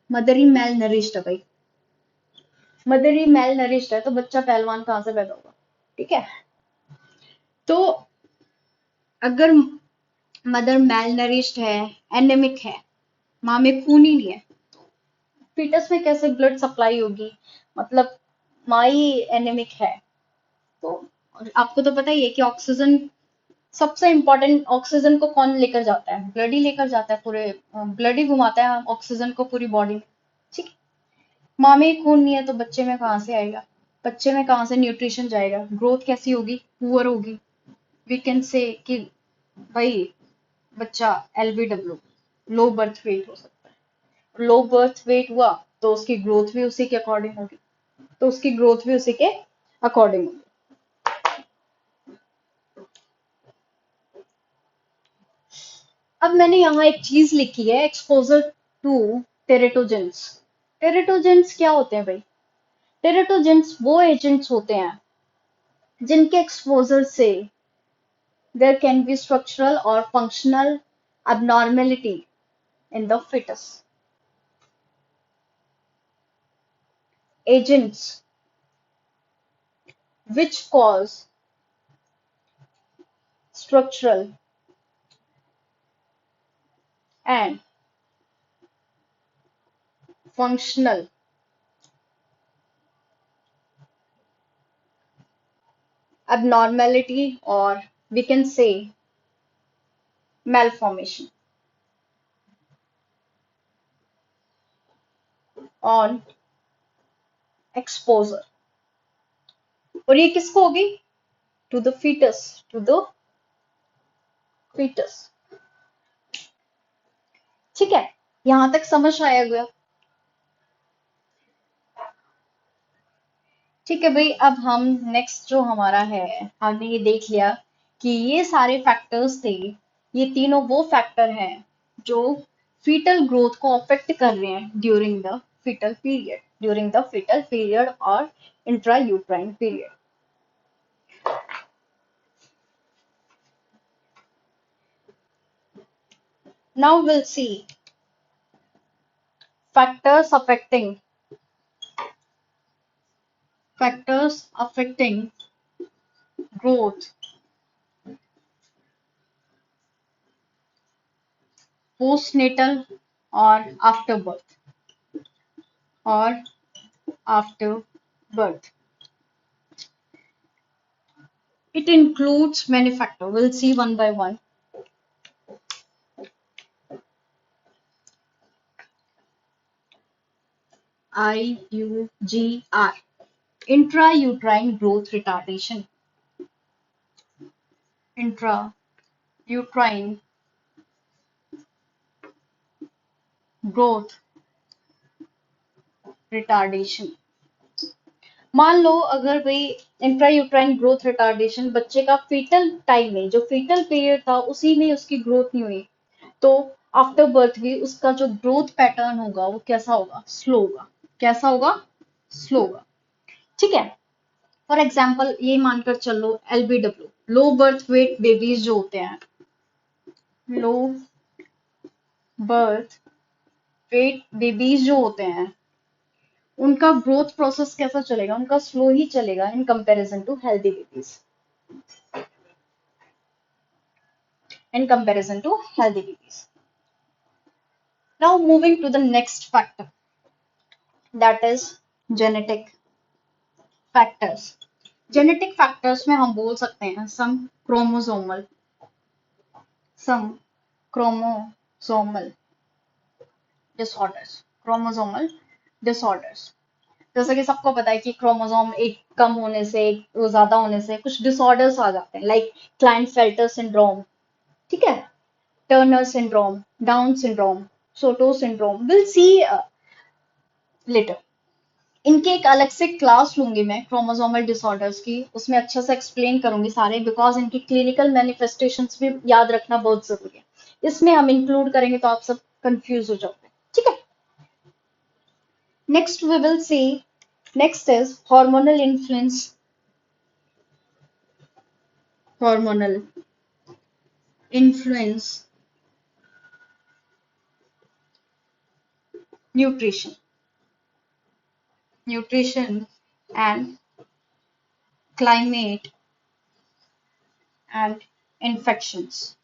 मदर ही मेल नरिश्ड है भाई, मदर ही मेल नरिश्ड है तो बच्चा पहलवान कहाँ से पैदा होगा? ठीक है, तो अगर मदर मेल नरिश्ड है, एनेमिक है, माँ में खून ही नहीं है, फीटस में कैसे ब्लड सप्लाई होगी? मतलब माँ ही एनेमिक है तो। और आपको तो पता ही है कि ऑक्सीजन, सबसे इंपॉर्टेंट, ऑक्सीजन को कौन लेकर जाता है? ब्लड ही लेकर जाता है, पूरे ब्लड ही घुमाता है ऑक्सीजन को पूरी बॉडी में। ठीक है, माँ में ही खून नहीं है तो बच्चे में कहाँ से आएगा? बच्चे में कहाँ से न्यूट्रिशन जाएगा? ग्रोथ कैसी होगी? पुअर होगी। वी कैन से कि भाई बच्चा LBW, लो बर्थ वेट हो सकता है। लो बर्थ वेट हुआ तो उसकी ग्रोथ भी उसी के अकॉर्डिंग होगी, तो उसकी ग्रोथ भी उसी के अकॉर्डिंग होगी। अब मैंने यहाँ एक चीज लिखी है, एक्सपोजर टू टेरेटोजेंस। टेरेटोजेंस क्या होते हैं भाई? टेरेटोजेंस वो एजेंट्स होते हैं जिनके एक्सपोजर से देयर कैन बी स्ट्रक्चरल और functional abnormality in the fetus. Agents which cause structural and functional abnormality, or we can say malformation on exposure। और ये किसको होगी? To the fetus, to the fetus। ठीक है, यहां तक समझ आया गया? ठीक है भाई, अब हम नेक्स्ट जो हमारा है, हमने ये देख लिया कि ये सारे फैक्टर्स थे, ये तीनों वो फैक्टर हैं जो फीटल ग्रोथ को अफेक्ट कर रहे हैं ड्यूरिंग द फीटल पीरियड और intra uterine period. Now will see factors affecting growth postnatal or after birth or after birth. It includes many factors. We'll see one by one. IUGR, intrauterine growth retardation. Intrauterine growth retardation. मान लो अगर भाई intrauterine growth retardation बच्चे का fetal time में, जो fetal period था उसी में उसकी ग्रोथ नहीं हुई, तो आफ्टर बर्थ भी उसका जो ग्रोथ पैटर्न होगा वो कैसा होगा, स्लो होगा। कैसा होगा, स्लो होगा। ठीक है। फॉर एग्जाम्पल ये मानकर चलो LBW, low birth weight babies जो होते हैं, लो बर्थ वेट बेबीज जो होते हैं, उनका ग्रोथ प्रोसेस कैसा चलेगा, उनका स्लो ही चलेगा in comparison to healthy babies. In comparison to healthy babies. Now moving to the next factor, that is genetic factors. Genetic factors में हम बोल सकते हैं some chromosomal chromosomal disorders. जैसा कि सबको पता है कि क्रोमोसोम एक कम होने से, एक ज्यादा होने से कुछ डिसऑर्डर्स आ जाते हैं, लाइक क्लाइनफेल्टर सिंड्रोम, ठीक है, Turner syndrome, Down syndrome, Sotos syndrome, will see later. इनके एक अलग से क्लास लूंगी मैं क्रोमोसोमल डिसऑर्डर्स की, उसमें अच्छा से एक्सप्लेन करूंगी सारे, बिकॉज इनकी क्लिनिकल मैनिफेस्टेशंस भी याद रखना बहुत जरूरी है। इसमें हम इंक्लूड करेंगे तो आप सब कंफ्यूज हो जाओगे। ठीक है। Next we will see, next is hormonal influence nutrition and climate and infections।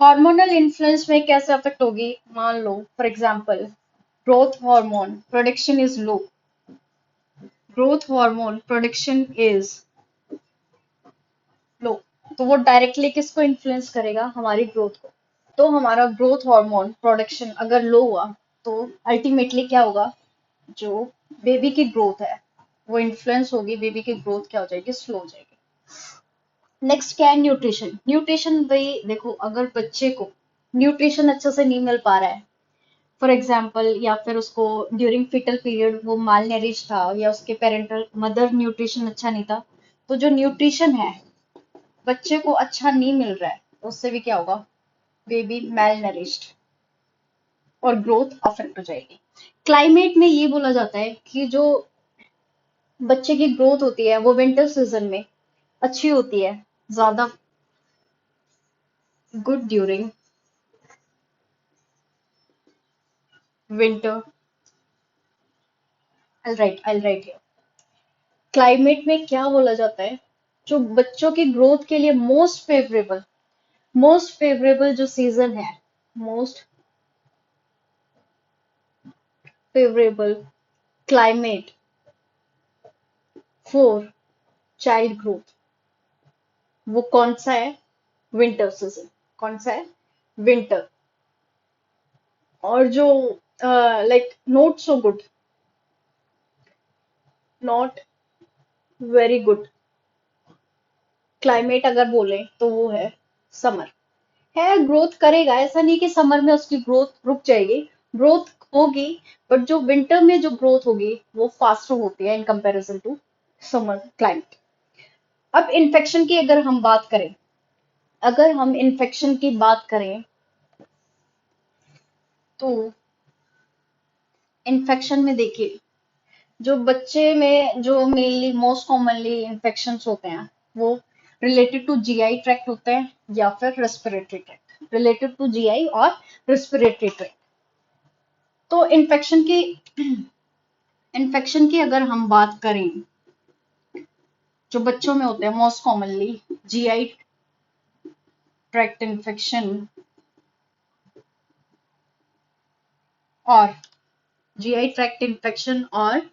Hormonal influence में कैसे अफेक्ट होगी, मान लो for example growth hormone production is low, growth hormone production is low, तो वो डायरेक्टली किसको इन्फ्लुएंस करेगा, हमारी ग्रोथ को। तो हमारा ग्रोथ हार्मोन प्रोडक्शन अगर लो हुआ तो अल्टीमेटली क्या होगा, जो बेबी की ग्रोथ है वो इन्फ्लुएंस होगी, बेबी की ग्रोथ क्या हो जाएगी, स्लो हो जाएगी। नेक्स्ट क्या है, न्यूट्रिशन। न्यूट्रिशन भाई देखो, अगर बच्चे को न्यूट्रिशन अच्छे से नहीं मिल पा रहा है, फॉर एग्जाम्पल, या फिर उसको ड्यूरिंग फिटल पीरियड वो माल नरिश था, या उसके पेरेंटल मदर न्यूट्रिशन अच्छा नहीं था, तो जो न्यूट्रिशन है बच्चे को अच्छा नहीं मिल रहा है, उससे भी क्या होगा, बेबी मेल नरिश्ड और ग्रोथ अफेक्ट हो जाएगी। क्लाइमेट में ये बोला जाता है कि जो बच्चे की ग्रोथ होती है वो विंटर सीजन में अच्छी होती है, ज्यादा good during winter. I right here. Climate में क्या बोला जाता है, जो बच्चों की ग्रोथ के लिए मोस्ट फेवरेबल जो सीजन है, most favourable climate for child growth, वो कौन सा है, विंटर सीजन। कौन सा है, विंटर। और जो like not very good climate अगर बोले तो वो है समर। है, ग्रोथ करेगा, ऐसा नहीं कि समर में उसकी ग्रोथ रुक जाएगी, ग्रोथ होगी, बट जो विंटर में जो ग्रोथ होगी वो फास्टर होती है in comparison to summer climate. अब इन्फेक्शन की अगर हम बात करें, अगर हम इन्फेक्शन की बात करें तो इन्फेक्शन में देखिए, जो बच्चे में जो मेनली मोस्ट कॉमनली इन्फेक्शन होते हैं वो रिलेटेड टू जीआई ट्रैक्ट होते हैं या फिर respiratory tract, related to GI और रेस्पिरेटरी ट्रैक्ट। तो इन्फेक्शन की अगर हम बात करें, जो बच्चों में होते हैं most commonly GI tract infection और जीआई ट्रैक्ट इन्फेक्शन और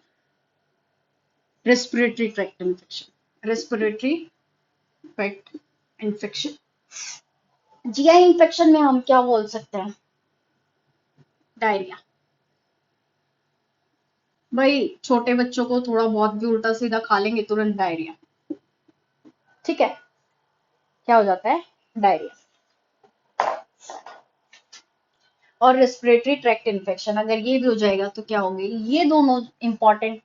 respiratory tract infection, respiratory tract infection. GI infection में हम क्या बोल सकते हैं, डायरिया। भाई छोटे बच्चों को थोड़ा बहुत भी उल्टा सीधा खा लेंगे तुरंत डायरिया। ठीक है, क्या हो जाता है? डायरिया। और रेस्पिरेटरी ट्रैक्ट इन्फेक्शन अगर ये भी हो जाएगा तो क्या होंगे? ये दोनों इंपॉर्टेंट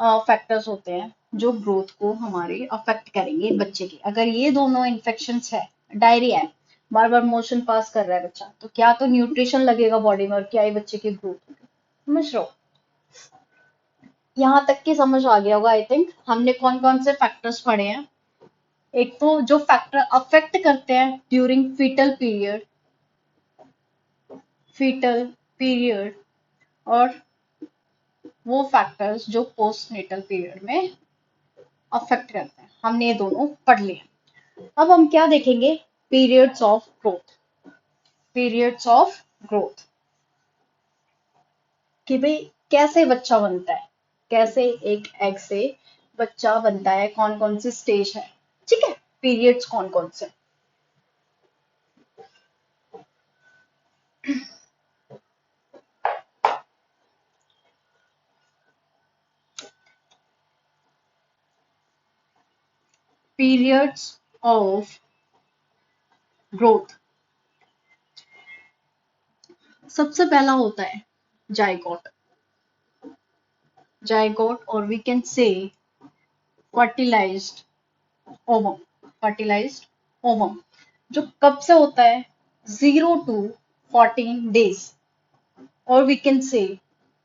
फैक्टर्स होते हैं जो ग्रोथ को हमारे अफेक्ट करेंगे बच्चे की। अगर ये दोनों इन्फेक्शंस है, डायरिया है, बार बार मोशन पास कर रहा है बच्चा, तो क्या तो न्यूट्रिशन लगेगा बॉडी में और क्या ही बच्चे की ग्रोथ होगी। समझ रहे हो? यहाँ तक की समझ आ गया होगा आई थिंक। हमने कौन कौन से फैक्टर्स पढ़े हैं। एक तो जो फैक्टर अफेक्ट करते हैं ड्यूरिंग फीटल पीरियड और वो फैक्टर्स जो पोस्टनेटल पीरियड में अफेक्ट करते हैं, हमने ये दोनों पढ़ लिए। अब हम क्या देखेंगे? Periods of growth. Periods of growth कि भाई कैसे बच्चा बनता है, कैसे एक एग से बच्चा बनता है, कौन कौन सी स्टेज है। ठीक है, पीरियड्स कौन कौन से? पीरियड्स ऑफ ग्रोथ, सबसे पहला होता है जाइगोट। जाइगोट और we can say fertilised ovum. Fertilised ovum जो कब से होता है? 0 to 14 days और वी कैन से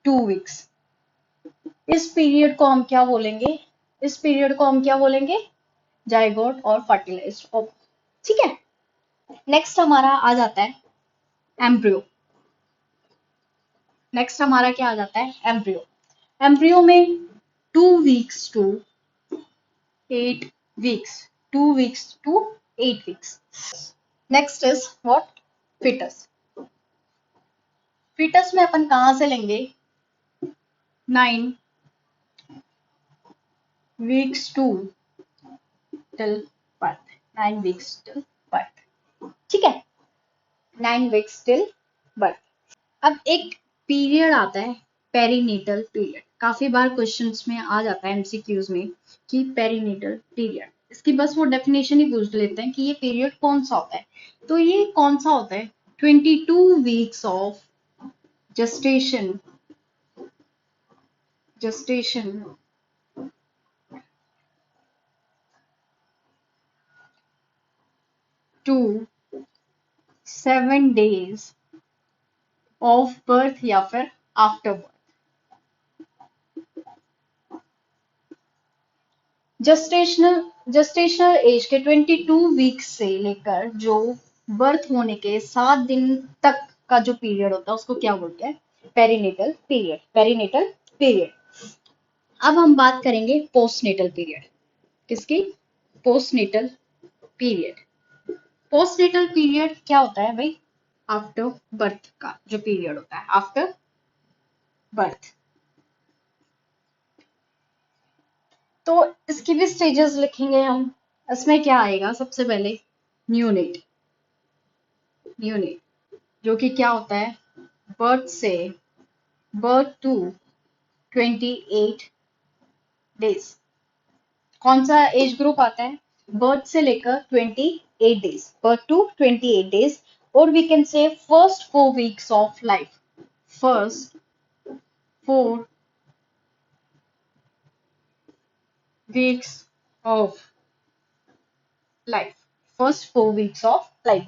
2 weeks। इस पीरियड को हम क्या बोलेंगे? इस पीरियड को हम क्या बोलेंगे? जाइगोट और फर्टिलाइज्ड ओवम। ठीक है, नेक्स्ट हमारा आ जाता है एम्ब्रियो। नेक्स्ट हमारा क्या आ जाता है? एम्ब्रियो। एम्ब्रियो में 2 weeks to 8 weeks, 2 weeks to 8 weeks। Next is what? Fetus. Fetus में अपन कहाँ से लेंगे? 9 weeks to till birth। 9 weeks till birth। ठीक है, 9 weeks till birth। अब एक पीरियड आता है पेरीनेटल पीरियड। काफी बार क्वेश्चंस में आ जाता है एमसीक्यूज में कि पेरीनेटल पीरियड, इसकी बस वो डेफिनेशन ही पूछ लेते हैं कि ये पीरियड कौन सा होता है। तो ये कौन सा होता है? 22 weeks of gestation gestation to 7 days of birth या फिर आफ्टर बर्थ। जस्टेशनल एज के 22 वीक्स से लेकर जो बर्थ होने के 7 दिन तक का जो पीरियड होता है उसको क्या बोलते हैं? Perinatal period. Perinatal period. अब हम बात करेंगे पोस्टनेटल पीरियड। किसकी? Postnatal period. पोस्टनेटल पीरियड क्या होता है भाई? आफ्टर बर्थ का जो पीरियड होता है, आफ्टर बर्थ। तो इसकी भी स्टेजेस लिखेंगे हम। इसमें क्या आएगा? सबसे पहले न्यूनेट। न्यूनेट जो कि क्या होता है? Birth to 28 days. कौन सा एज ग्रुप आता है? बर्थ से लेकर 28 डेज, बर्थ टू 28 डेज। और we can say first 4 weeks of life. First 4 weeks of life. First 4 weeks of life.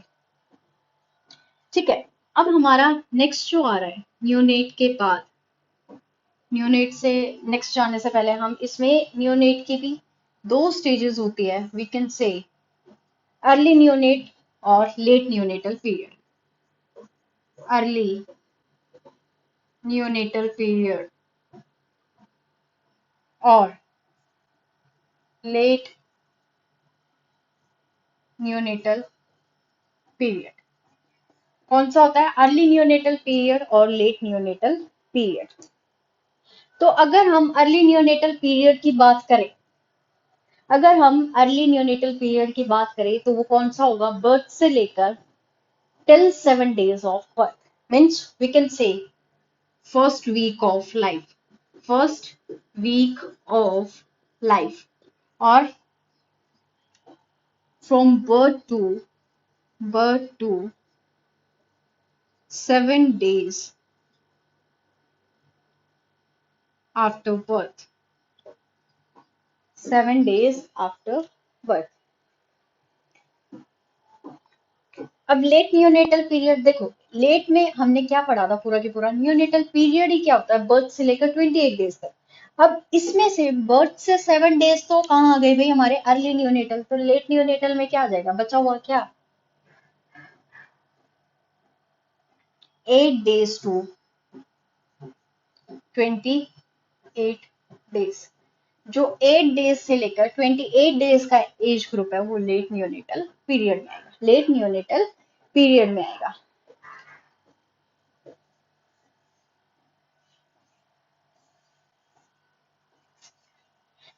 ठीक है, अब हमारा नेक्स्ट जो आ रहा है न्यूनेट के बाद। न्यूनेट से नेक्स्ट जाने से पहले हम इसमें न्यूनेट की भी 2 स्टेजेस होती है। We can say early neonate और late neonatal period. Early neonatal period और लेट न्यूनेटल पीरियड। कौन सा होता है? अर्ली न्यूनेटल पीरियड और लेट न्यूनेटल पीरियड। तो अगर हम अर्ली न्यूनेटल पीरियड की बात करें, अगर हम अर्ली न्यूनेटल पीरियड की बात करें तो वो कौन सा होगा? बर्थ से लेकर till 7 days of birth, means we can say first week of life। First week of life, और from birth to 7 days after birth, 7 days after birth. अब लेट न्यूनेटल पीरियड देखो, लेट में हमने क्या पढ़ा था, पूरा की पूरा न्यूनेटल पीरियड ही क्या होता है, बर्थ से लेकर 28 days तक। अब इसमें से बर्थ से 7 days तो कहाँ आ गए भाई हमारे अर्ली न्यूनेटल, तो लेट न्यूनेटल में क्या आ जाएगा, बचा हुआ क्या, 8 days to 28 days। जो 8 days से लेकर 28 days का एज ग्रुप है वो लेट न्यूनेटल पीरियड में आएगा, लेट न्यूनेटल पीरियड में आएगा।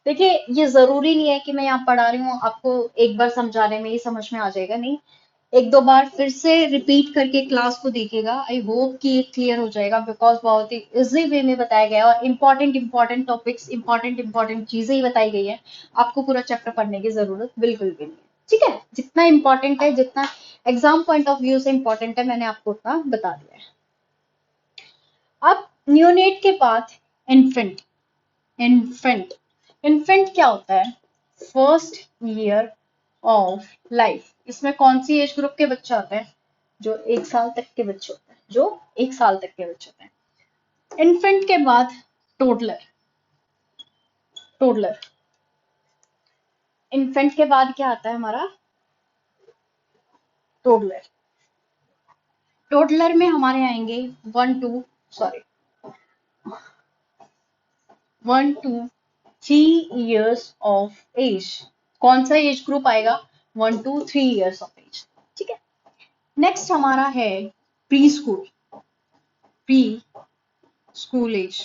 देखिए ये जरूरी नहीं है कि मैं यहाँ पढ़ा रही हूँ आपको एक बार समझाने में ही समझ में आ जाएगा, नहीं, एक दो बार फिर से रिपीट करके क्लास को देखिएगा, आई होप कि ये क्लियर हो जाएगा, बिकॉज बहुत ही इजी वे में बताया गया है और important important topics, important important चीजें ही बताई गई है। आपको पूरा चैप्टर पढ़ने की जरूरत बिल्कुल भी नहीं है, ठीक है, जितना इंपॉर्टेंट है, जितना एग्जाम पॉइंट ऑफ व्यू से इंपॉर्टेंट है, मैंने आपको उतना बता दिया है। अब न्यूनेट के बाद इन्फेंट, इन्फेंट इन्फेंट क्या होता है, फर्स्ट ईयर ऑफ लाइफ। इसमें कौन सी एज ग्रुप के बच्चे होते हैं, जो 1 साल तक के बच्चे होते हैं, जो 1 साल तक के बच्चे होते हैं। इन्फेंट के बाद टोडलर, टोडलर इन्फेंट के बाद क्या आता है हमारा, टोडलर। टोडलर में हमारे आएंगे 1 to 3 years ऑफ एज। कौन सा एज ग्रुप आएगा, 1 to 3 years ऑफ एज, ठीक है। नेक्स्ट हमारा है preschool, preschool age.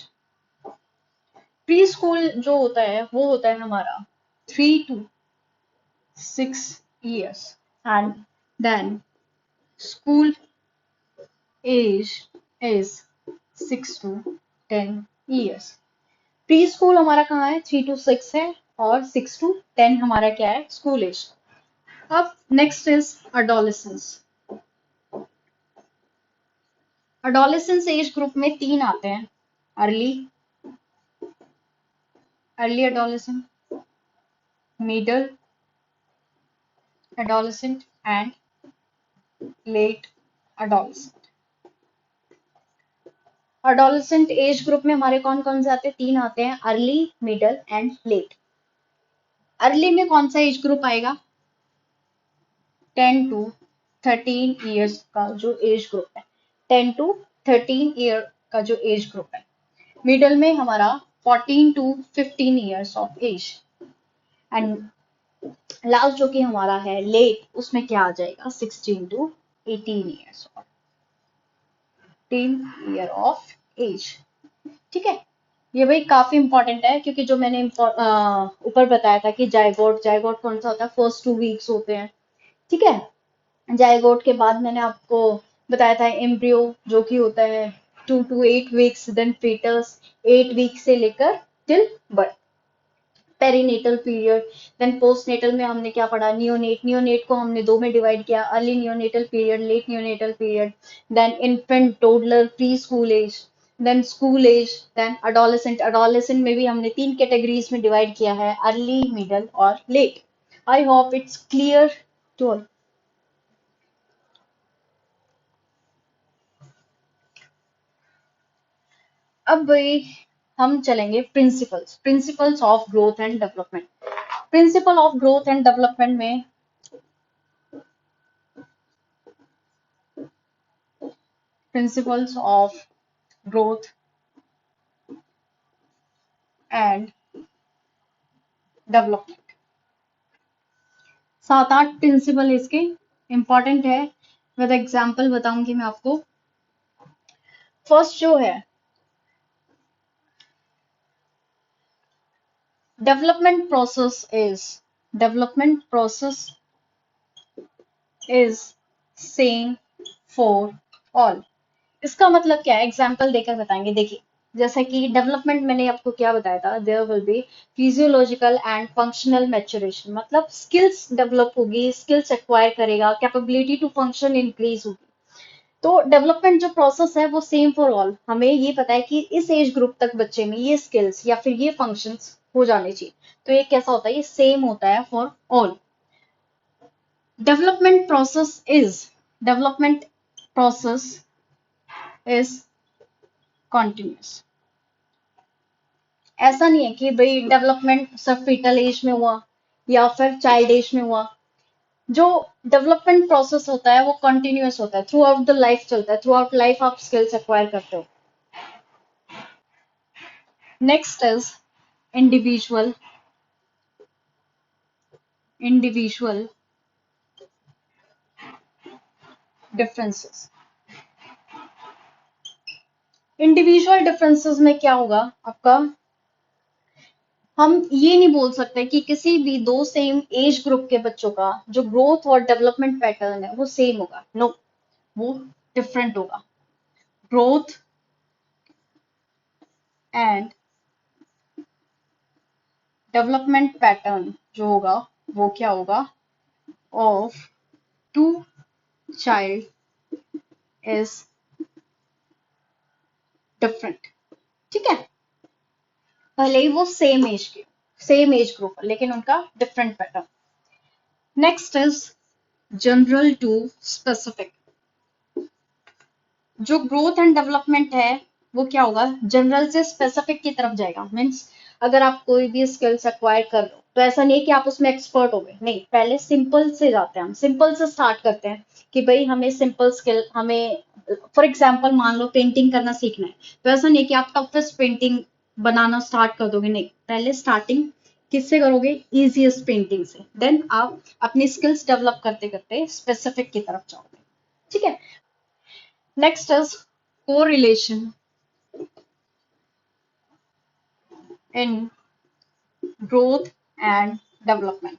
Preschool जो होता है वो होता है हमारा 3 to 6 years, and then school age is 6 to 10 years। Preschool हमारा कहाँ है, 3 to 6 है, और 6 to 10 हमारा क्या है, स्कूल एज। अब next is adolescence. Adolescence age group में 3 आते हैं, early, early adolescent, middle adolescent and let adolescent. Adolescent age group में हमारे कौन कौन से आते हैं, 3 आते हैं, early, middle and let. Early में कौन सा एज ग्रुप आएगा, 10 to 13 years का जो एज ग्रुप है, 10 to 13 year का जो एज ग्रुप है। मिडल में हमारा 14 to 15 years of age, and last जो कि हमारा है लेट, उसमें क्या आ जाएगा, 16 to 18 years, 18 year of as, ठीक है। ये भाई काफी इंपॉर्टेंट है, क्योंकि जो मैंने ऊपर बताया था कि जाइगोट, जाइगोट कौन सा होता है, फर्स्ट 2 weeks होते हैं, ठीक है। जाइगोट के बाद मैंने आपको बताया था एम्ब्रियो, जो कि होता है 2 to 8 weeks, then fetus 8 weeks से लेकर till birth. Perinatal period, then postnatal में हमने क्या पढ़ा, नियोनेट, नियोनेट को हमने दो में डिवाइड किया, early neonatal period, late neonatal period, then infant, toddler, preschool age, then school age, then adolescent. Adolescent में भी हमने 3 कैटेगरीज में डिवाइड किया है, अर्ली, मिडल और late. I hope it's clear to all. अब भाई हम चलेंगे principles, principles of growth and development. Principle of growth and development में principles of growth and development, 7 8 principle इसके इंपॉर्टेंट है, विद एग्जाम्पल बताऊंगी मैं आपको। फर्स्ट जो है, development process is, development process is same for all. इसका मतलब क्या है, एग्जाम्पल देकर बताएंगे, देखिए जैसे कि डेवलपमेंट मैंने आपको क्या बताया था, there will be physiological and functional maturation, मतलब स्किल्स डेवलप होगी, स्किल्स एक्वायर करेगा, कैपेबिलिटी टू फंक्शन इंक्रीज होगी। तो डेवलपमेंट जो प्रोसेस है वो सेम फॉर ऑल, हमें ये पता है कि इस एज ग्रुप तक बच्चे में ये स्किल्स या फिर ये फंक्शंस हो जाने चाहिए। तो ये कैसा होता है, ये सेम होता है for all. Development process is development process is continuous. ऐसा नहीं है कि भाई डेवलपमेंट सिर्फ फीटल एज में हुआ या फिर चाइल्ड एज में हुआ। जो डेवलपमेंट प्रोसेस होता है वो कंटिन्यूअस होता है, थ्रू आउट द लाइफ चलता है, थ्रू आउट लाइफ आप स्किल्स एक्वायर करते हो। Next is individual individual differences. Individual differences में क्या होगा आपका, हम ये नहीं बोल सकते कि किसी भी दो सेम एज ग्रुप के बच्चों का जो ग्रोथ और डेवलपमेंट पैटर्न है वो सेम होगा। नो, वो डिफरेंट होगा। ग्रोथ एंड डेवलपमेंट पैटर्न जो होगा वो क्या होगा, of to child is different. ठीक है, भले ही वो सेम एज ग्रुप लेकिन उनका different pattern. Next is general to specific. जो ग्रोथ एंड डेवलपमेंट है वो क्या होगा, जनरल से स्पेसिफिक की तरफ जाएगा। मीन्स अगर आप कोई भी स्किल्स एक्वायर कर रहे हो तो ऐसा नहीं है कि आप उसमें एक्सपर्ट हो गए, नहीं, पहले सिंपल से जाते हैं, हम सिंपल से स्टार्ट करते हैं कि भाई हमें सिंपल स्किल, हमें फॉर एग्जाम्पल मान लो पेंटिंग करना सीखना है, तो ऐसा नहीं है कि आप टफेस्ट पेंटिंग बनाना स्टार्ट कर दोगे, नहीं, पहले स्टार्टिंग किससे करोगे, इजीएस्ट पेंटिंग से, देन आप अपनी स्किल्स डेवलप करते करते स्पेसिफिक की तरफ जाओगे। ठीक है, next is correlation in growth and development.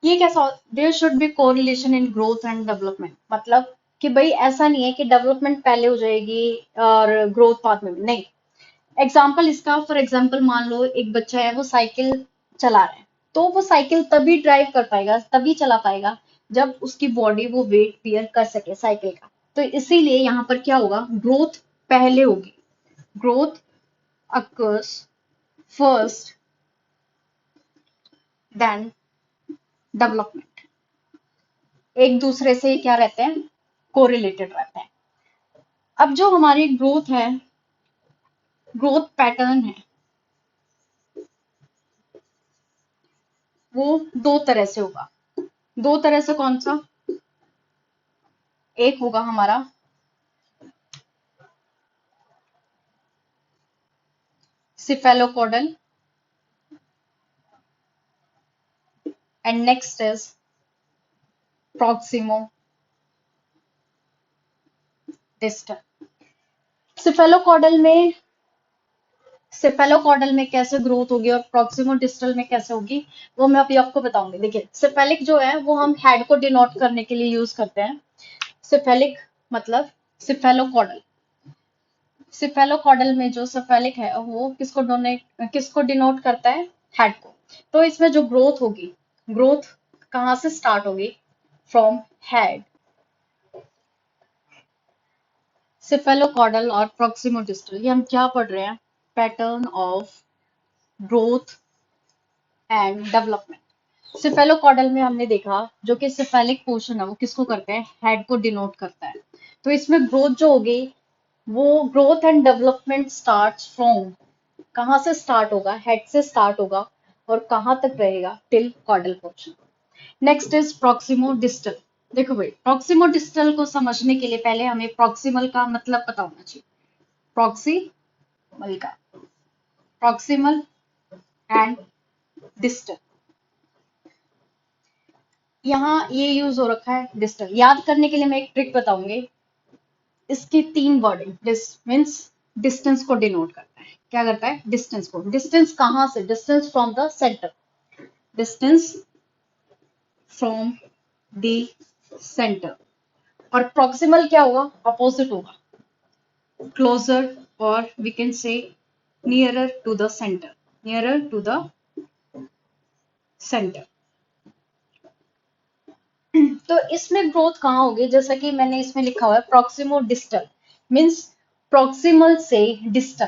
ये कैसा, there should be correlation in growth and development, मतलब कि भाई ऐसा नहीं है कि डेवलपमेंट पहले हो जाएगी और ग्रोथ बाद में भी, नहीं। एग्जाम्पल इसका, फॉर एग्जाम्पल मान लो एक बच्चा है वो साइकिल चला रहा है, तो वो साइकिल तभी ड्राइव कर पाएगा, तभी चला पाएगा जब उसकी बॉडी वो वेट बियर कर सके साइकिल का। तो इसीलिए यहाँ पर क्या होगा, ग्रोथ पहले होगी। Growth occurs first then development, एक दूसरे से क्या रहते हैं, कोरिलेटेड रहते हैं। अब जो हमारी ग्रोथ है, ग्रोथ पैटर्न है, वो दो तरह से होगा। दो तरह से कौन सा, एक होगा हमारा cephalopodal and next is proximo distal. Cephalocaudal में सिफेलोकॉडल में कैसे ग्रोथ होगी और प्रॉक्सिमो डिस्टल में कैसे होगी वो मैं अभी आपको बताऊंगी। देखिए, सिफेलिक जो है वो हम हेड को डिनोट करने के लिए यूज करते हैं। सिफेलिक मतलब सिफेलोकॉडल, सिफेलोकॉडल में जो सिफेलिक है वो किसको डिनोट करता है, हेड को। तो इसमें जो ग्रोथ होगी, ग्रोथ कहाँ से स्टार्ट होगी, फ्रॉम हेड। सिफेलोकॉडल और प्रॉक्सिमोडिस्टल, ये हम क्या पढ़ रहे हैं, pattern of growth and development. Cephalocaudal में हमने देखा जो कि सिफेलिक पोर्शन है वो किसको करते हैं, हेड को डिनोट करता है। तो इसमें ग्रोथ जो होगी वो growth and development starts from, कहाँ से स्टार्ट होगा, हेड से स्टार्ट होगा और कहाँ तक रहेगा, till caudal portion. Next is proximo distal. देखो भाई, प्रॉक्सिमो डिस्टल को समझने के लिए पहले हमें प्रॉक्सिमल का मतलब पता होना चाहिए। प्रॉक्सिमल का, प्रॉक्सिमल एंड डिस्टल, यहाँ ये यूज हो रखा है डिस्टल। याद करने के लिए मैं एक ट्रिक बताऊंगी, इसकी तीन वर्डिंग, डिस मीन्स डिस्टेंस को डिनोट करता है, क्या करता है, डिस्टेंस को। डिस्टेंस कहाँ से, distance from the centre, distance from the centre. और प्रॉक्सिमल क्या होगा, अपोजिट होगा, क्लोजर और we can say nearer to the centre, nearer to the centre. तो इसमें ग्रोथ कहाँ होगी, जैसा कि मैंने इसमें लिखा हुआ है प्रॉक्सिमो डिस्टल, मीन्स प्रॉक्सिमल से डिस्टल,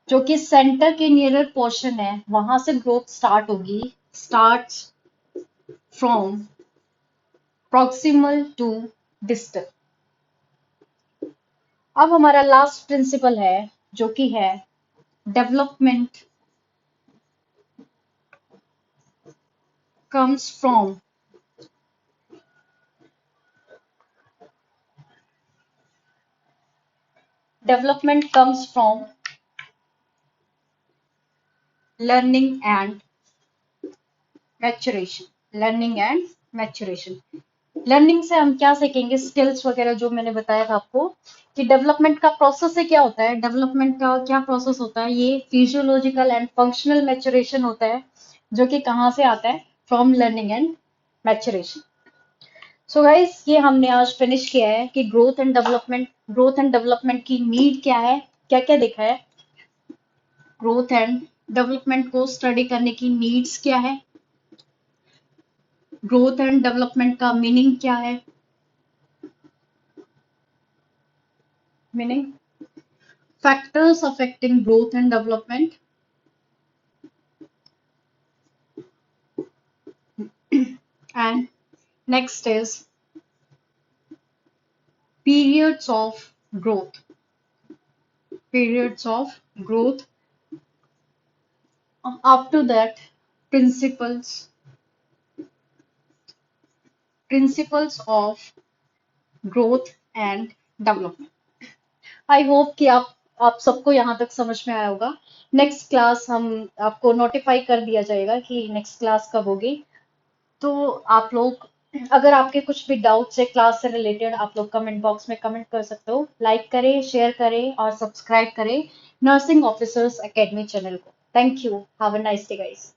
जो कि सेंटर के नियरर पोर्शन है वहां से ग्रोथ स्टार्ट होगी, starts from proximal to distal. अब हमारा लास्ट प्रिंसिपल है जो कि है development comes from development comes from learning and maturation, learning and maturation। Learning से हम क्या सीखेंगे, स्किल्स वगैरह जो मैंने बताया था आपको कि डेवलपमेंट का प्रोसेस से क्या होता है, डेवलपमेंट का क्या प्रोसेस होता है, ये फिजियोलॉजिकल एंड फंक्शनल मैच्योरेशन होता है, जो कि कहाँ से आता है, from learning and maturation. So guys ये हमने आज फिनिश किया है कि ग्रोथ एंड डेवलपमेंट की नीड क्या है, क्या क्या देखा है, ग्रोथ एंड डेवलपमेंट को स्टडी करने की नीड्स क्या है, ग्रोथ एंड डेवलपमेंट का मीनिंग क्या है, meaning factors affecting growth and development, and next is periods of growth, periods of growth. After that, principles, principles of growth and development। I hope कि आप सबको यहाँ तक समझ में आया होगा। नेक्स्ट क्लास हम आपको नोटिफाई कर दिया जाएगा कि नेक्स्ट क्लास कब होगी। तो आप लोग अगर आपके कुछ भी डाउट्स है क्लास से रिलेटेड, आप लोग कमेंट बॉक्स में कमेंट कर सकते हो। लाइक करें, शेयर करें और सब्सक्राइब करें नर्सिंग ऑफिसर्स एकेडमी चैनल को। Thank you, have a nice day guys.